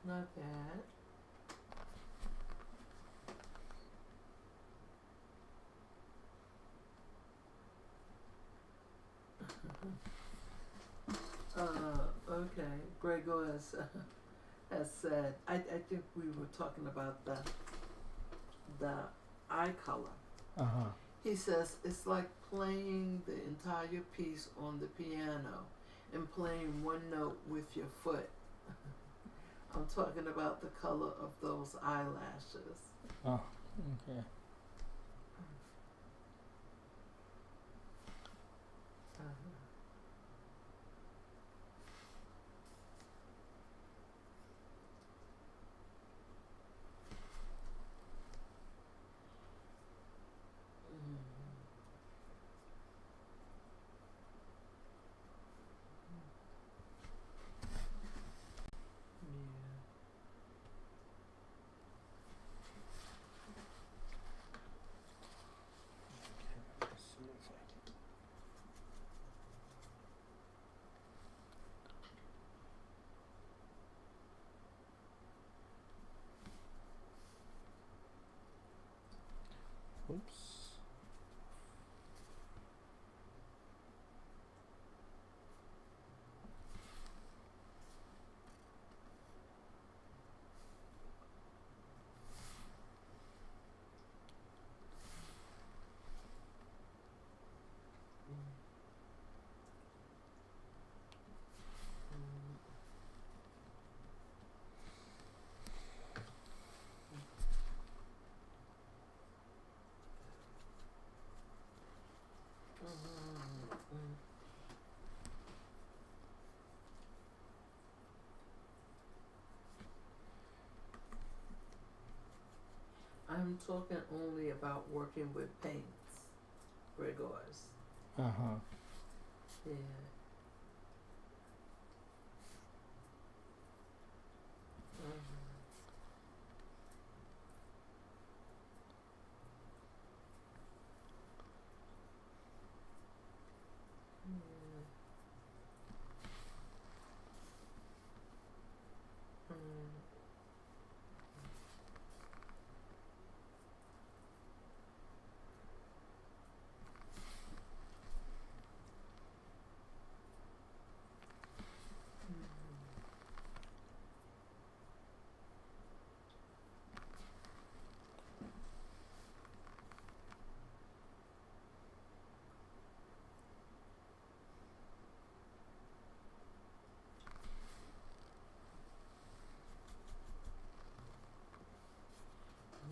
Not bad. Okay. Gregor has said. I think we were talking about the eye color. Uh-huh. He says it's like playing the entire piece on the piano and playing one note with your foot. I'm talking about the color of those eyelashes. Oh, okay. I'm talking only about working with paints, Gregors. Uh-huh. Yeah.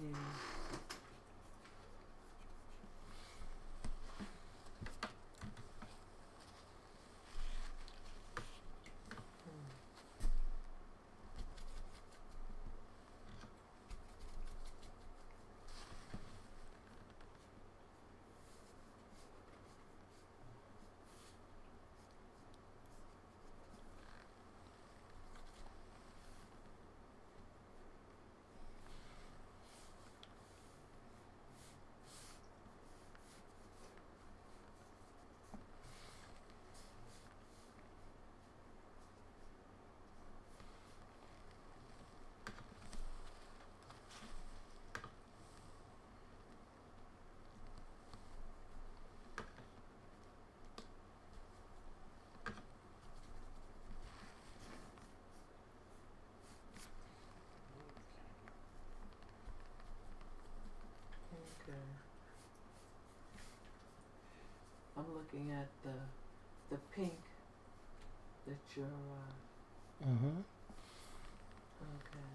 Yeah. Okay. I'm looking at the pink that you're Mm-hmm. okay.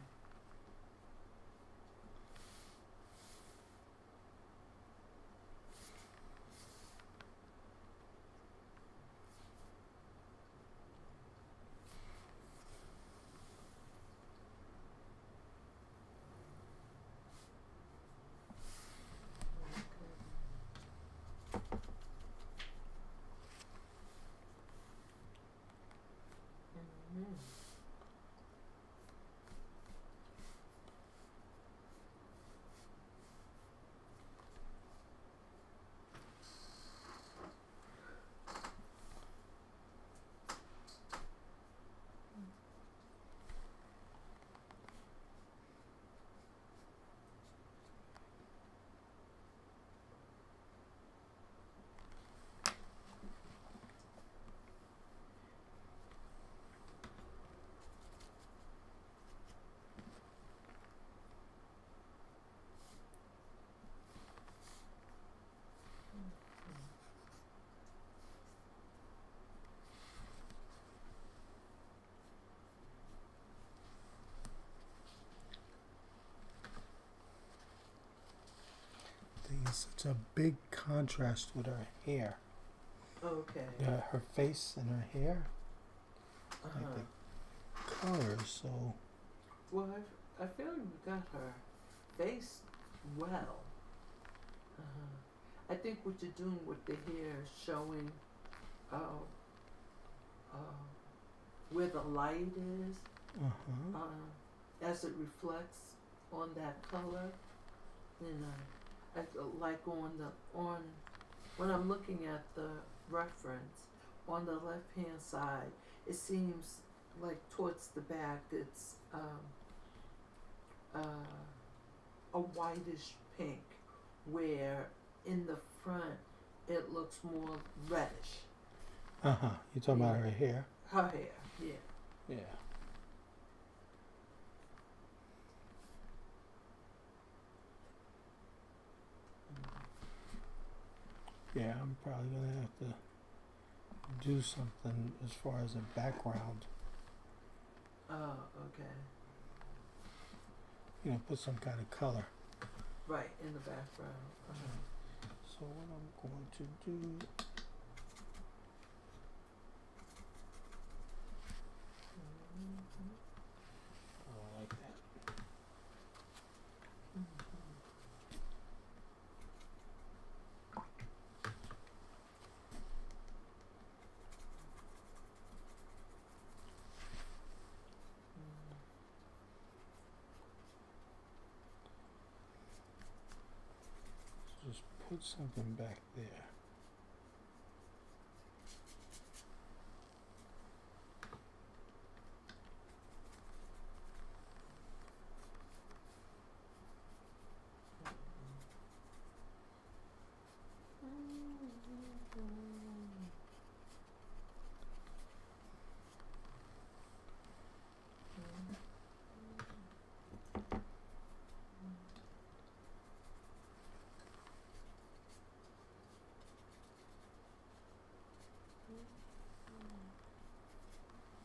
Mm-hmm. Thing is, it's a big contrast with her hair. Okay. Her face and her hair. Uh-huh. Like the colors, so. Well, I feel you got her face well. I think what you're doing with the hair is showing uh, uh, where the light is Uh-huh. as it reflects on that color. You know, I feel like on when I'm looking at the reference on the left hand side, it seems like towards the back it's a whitish pink, where in the front it looks more reddish. Uh-huh. You're talking about Yeah. her hair? Her hair, yeah. Yeah. Yeah, I'm probably gonna have to do something as far as a background. Oh, okay. You know, put some kind of color. Right, in the background. So what I'm going to do, I don't like that. put something back there.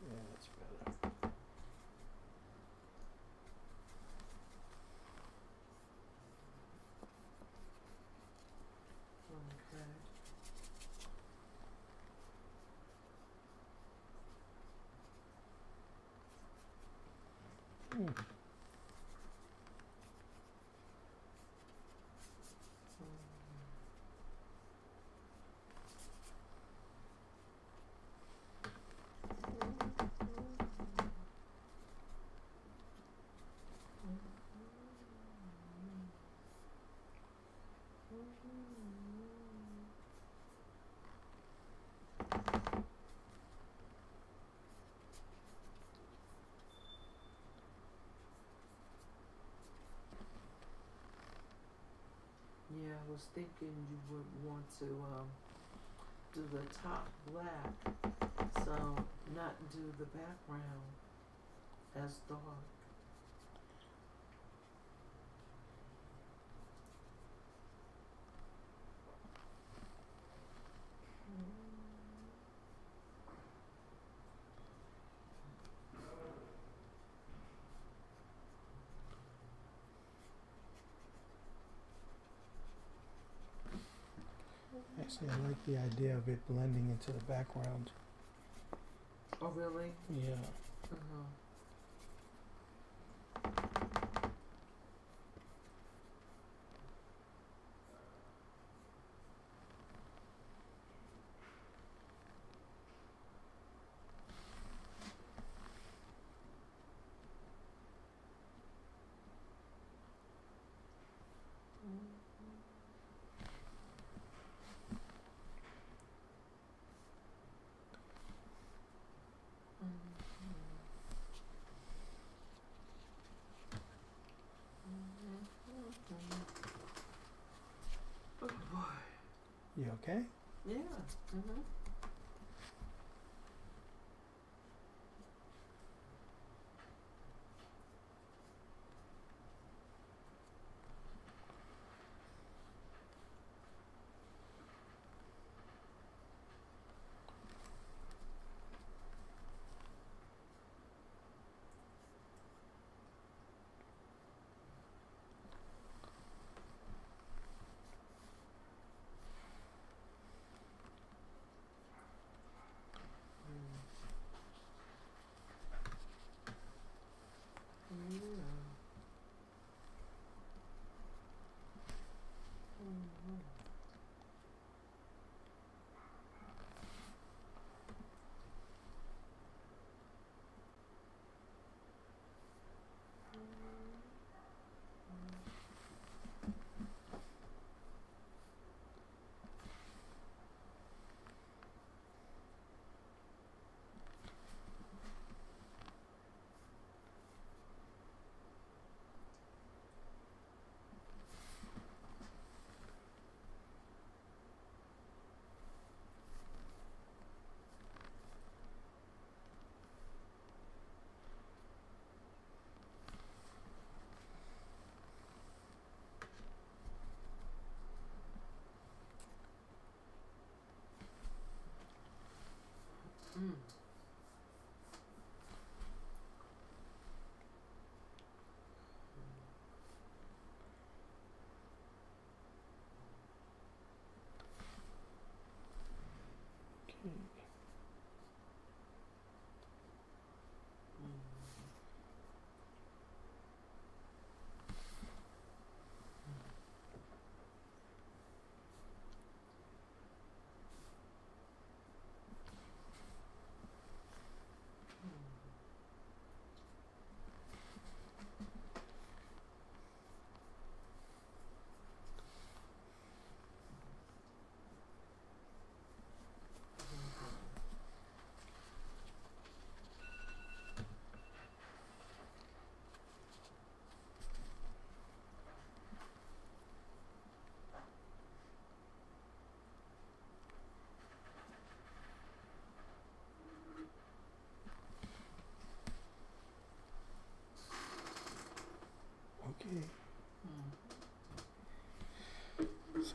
Yeah, that's better. Okay. Yeah, I was thinking you would want to do the top black, so not do the background as dark. Actually, I like the idea of it blending into the background. Oh, really? Yeah. Uh-huh. Oh boy. You okay? Yeah. Mm-hmm.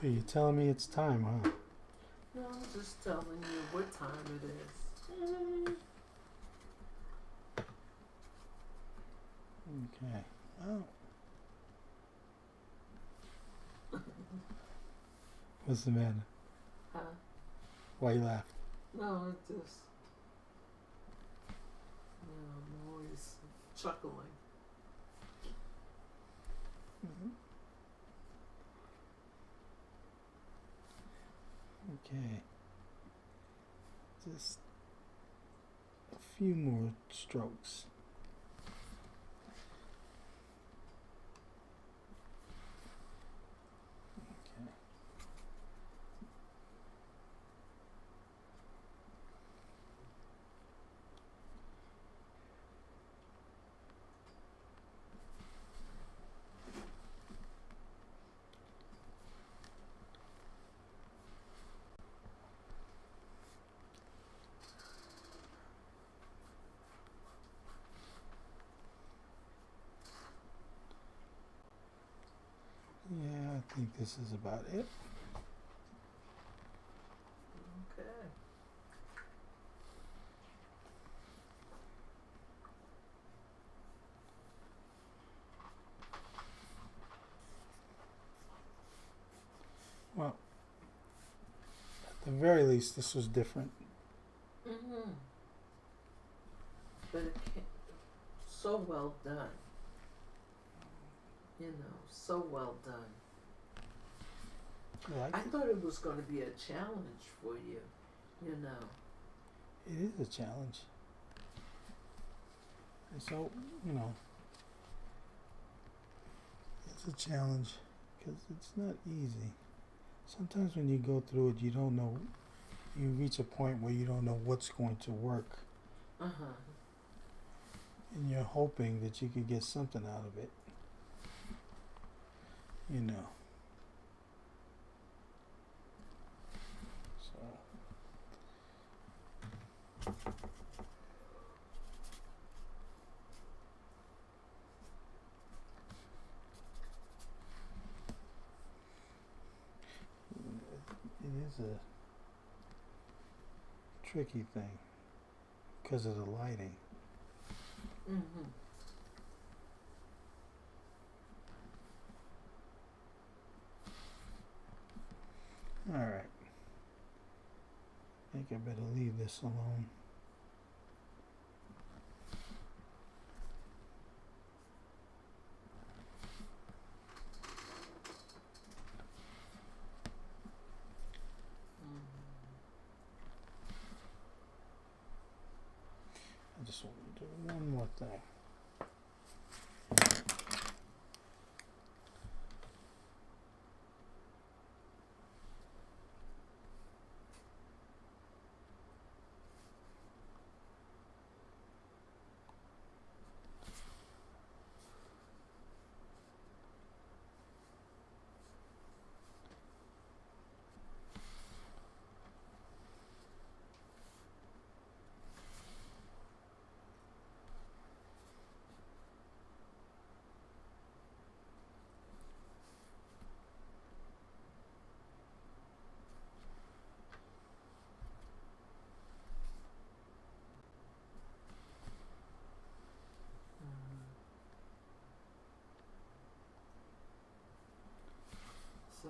So you're telling me it's time, huh? No, I'm just telling you what time it is. Okay. Oh. What's the matter? Huh? Why you laugh? No, it just, I'm always chuckling. Okay. Just a few more strokes. Okay. Yeah, I think this is about it. Okay. Well, at the very least, this was different. Mm-hmm. But it came so well done. You know, so well done. You like I it? thought it was going to be a challenge for you, you know. It is a challenge. And so, you know, it's a challenge because it's not easy. Sometimes when you go through it, you don't know, you reach a point where you don't know what's going to work. Uh-huh. And you're hoping that you could get something out of it. You know. So. It is a tricky thing because of the lighting. Mm-hmm. All right. I think I better leave this alone. I just want to do one more thing. So,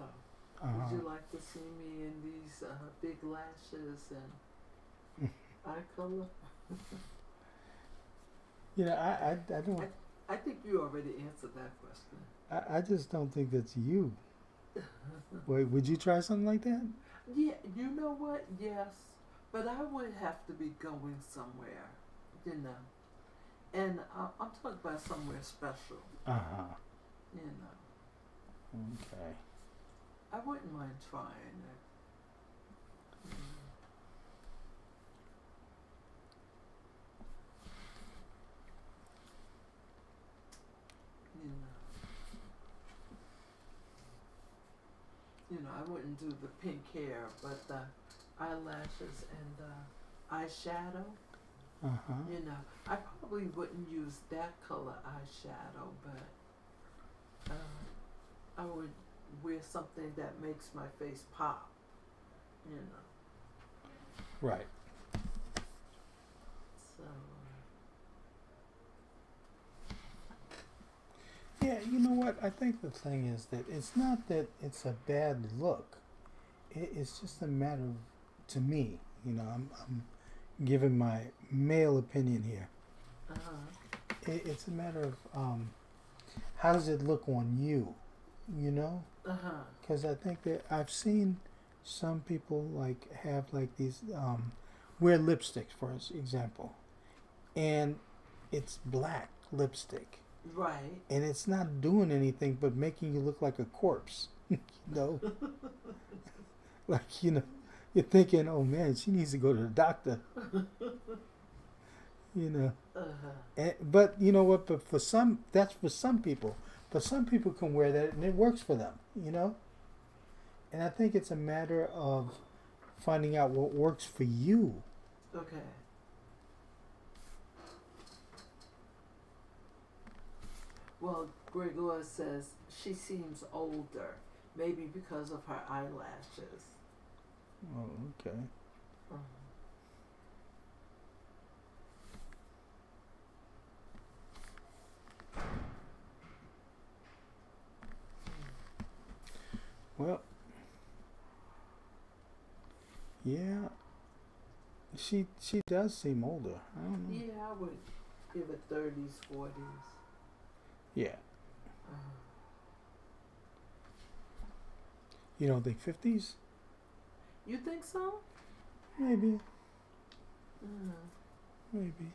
Uh-huh. would you like to see me in these big lashes and eye color? You know, I don't. I think you already answered that question. I just don't think that's you. Wait, would you try something like that? Yeah, you know what? Yes, but I would have to be going somewhere, you know. And I'm talking about somewhere special, Uh-huh. you know. Okay. I wouldn't mind trying it. You know, I wouldn't do the pink hair, but the eyelashes and the eyeshadow, Uh-huh. you know, I probably wouldn't use that color eyeshadow, but I would wear something that makes my face pop. You know. Right. So. Yeah, you know what? I think the thing is that it's not that it's a bad look. It's just a matter of, to me, you know, I'm giving my male opinion here. It's a matter of how does it look on you, you know? Because I think that I've seen some people like have like these wear lipsticks, for example, and it's black lipstick. Right. And it's not doing anything but making you look like a corpse. You know? Like, you know, you're thinking, oh man, she needs to go to the doctor. You know. But you know what? But for some, that's for some people. But some people can wear that and it works for them, you know? And I think it's a matter of finding out what works for you. Okay. Well, Gregor says she seems older, maybe because of her eyelashes. Oh, okay. Well, yeah, she does seem older. I don't know. Yeah, I would give it 30s, 40s. Yeah. You don't think 50s? You think so? Maybe. Maybe.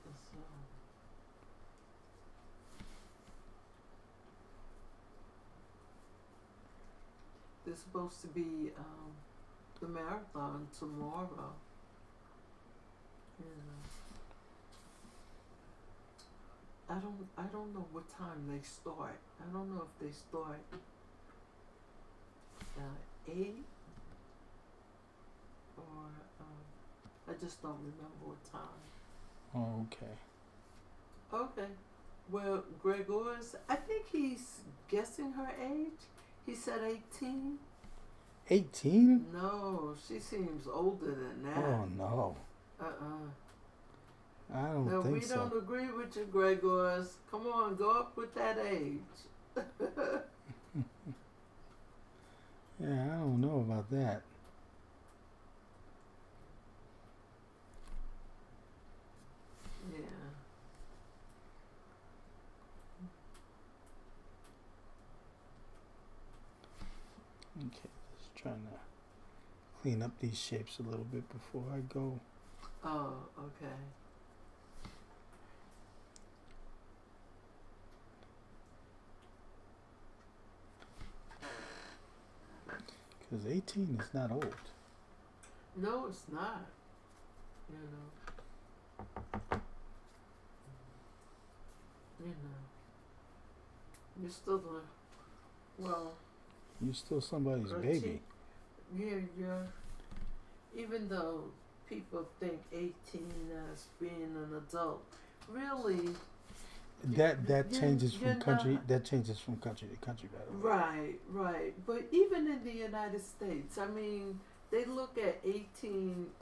So. There's supposed to be the marathon tomorrow. I don't know what time they start. I don't know if they start 8 or I just don't remember what time. Oh, okay. Okay. Well, Gregor's, I think he's guessing her age. He said 18. 18? No, she seems older than that. Oh, no. I don't No, think we so. don't agree with you, Gregors. Come on, go up with that age. Yeah, I don't know about that. Yeah. Okay, just trying to clean up these shapes a little bit before I go. Oh, okay. Because 18 is not old. No, it's not. You know. You're still You're still somebody's baby. You're. Even though people think 18 as being an adult, really. That changes from country. Not. That changes from country to country, by the way. Right. But even in the United States, I mean, they look at 18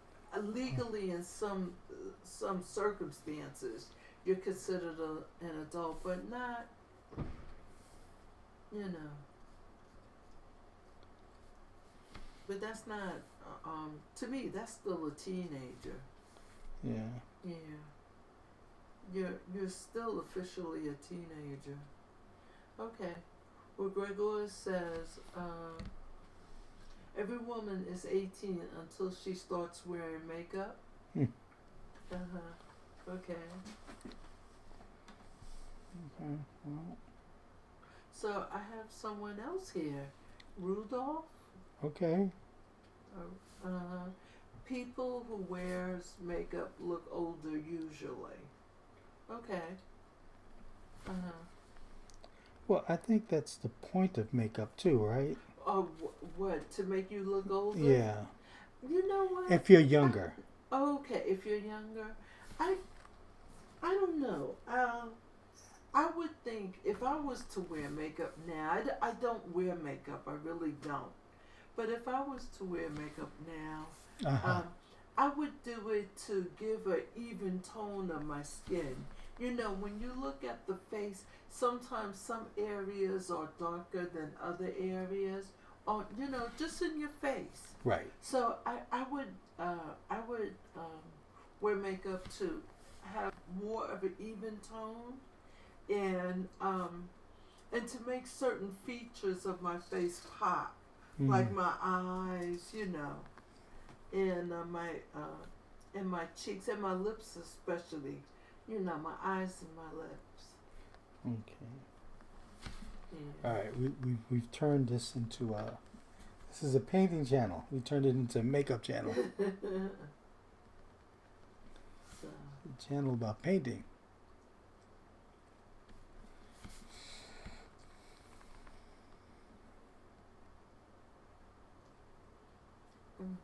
legally in some circumstances. You're considered an adult, but not. You know. But that's not. To me, that's still a teenager. Yeah. Yeah. You're still officially a teenager. Okay. Well, Gregor says every woman is 18 until she starts wearing makeup. Okay. Okay. Well. So I have someone else here. Rudolph. Okay. People who wears makeup look older usually. Okay. Well, I think that's the point of makeup too, right? What? To make you look older? Yeah. You know what? If you're younger. Okay, if you're younger, I I don't know. I would think if I was to wear makeup now, I don't wear makeup. I really don't. But if I was to wear makeup now, Uh-huh. I would do it to give an even tone of my skin. You know, when you look at the face, sometimes some areas are darker than other areas, or you know, just in your face. Right. So I would wear makeup to have more of an even tone, and to make certain features of my face pop, like Mm. my eyes, you know, and my cheeks and my lips especially, you know, my eyes and my lips. Okay. Yeah. All right. We've turned this into a. This is a painting channel. We turned it into a makeup channel. So, A channel about painting. mhm.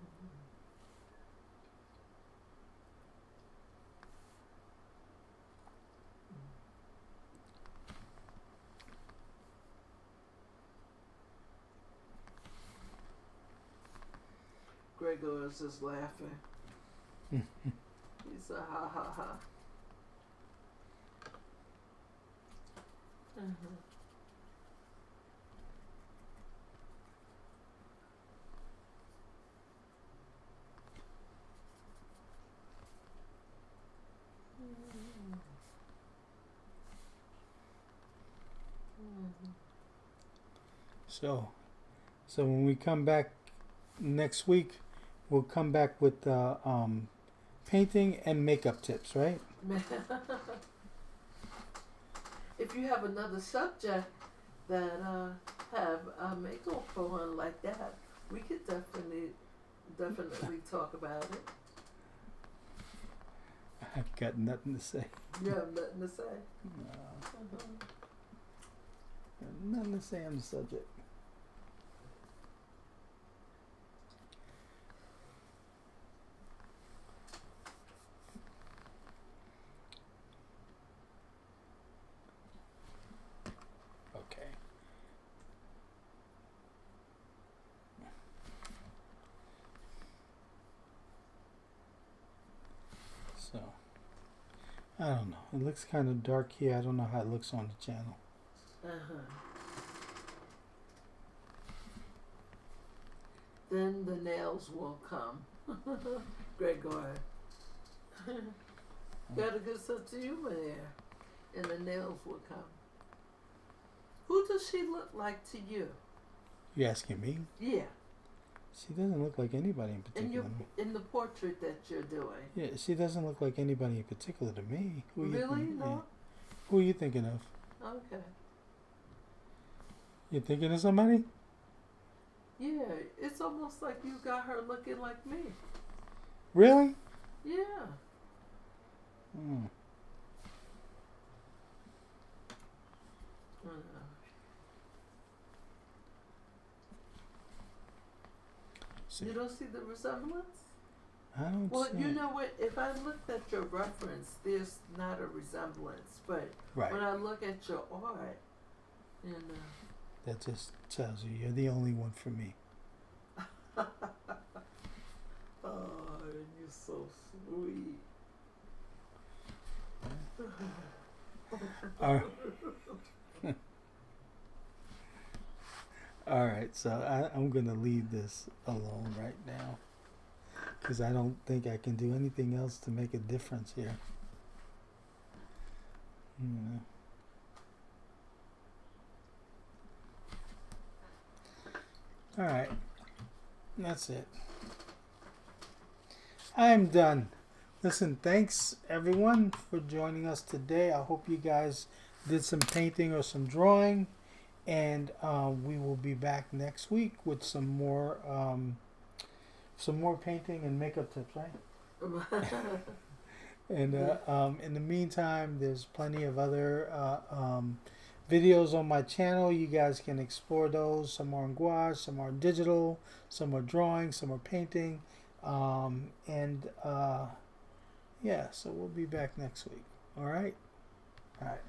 Gregor is just laughing. He said, ha ha ha. Mhm. Mhm. Mhm. So when we come back next week, we'll come back with painting and makeup tips, right? If you have another subject that have a makeup on like that, we could definitely talk about it. I've got nothing to say. You have nothing to say. No, Mhm. nothing to say on the subject. Okay. So I don't know. It looks kind of dark here. I don't know how it looks on the channel. Uh-huh. Then the nails will come. Gregor. Got a good sense of humor there. And the nails will come. Who does she look like to you? You asking me? Yeah. She doesn't look like anybody in particular. In the portrait that you're doing. Yeah, she doesn't look like anybody in particular to me. Who you Really? think? No? Yeah. Who are you thinking of? Okay. You thinking of somebody? Yeah, it's almost like you got her looking like me. Really? Yeah. Hmm. Uh, See, you don't see the resemblance? I don't Well, see you it. know what? If I looked at your reference, there's not a resemblance. But Right. when I look at your art, you know. That just tells you you're the only one for me. Oh, you're so sweet. All All right, so I'm gonna leave this alone right now because I don't think I can do anything else to make a difference here. You know. All right, that's it. I'm done. Listen, thanks everyone for joining us today. I hope you guys did some painting or some drawing, and we will be back next week with some more painting and makeup tips, right? And in the meantime, there's plenty of other videos on my channel. You guys can explore those. Some are in gouache, some are digital, some are drawing, some are painting. And yeah, so we'll be back next week. All right. All right.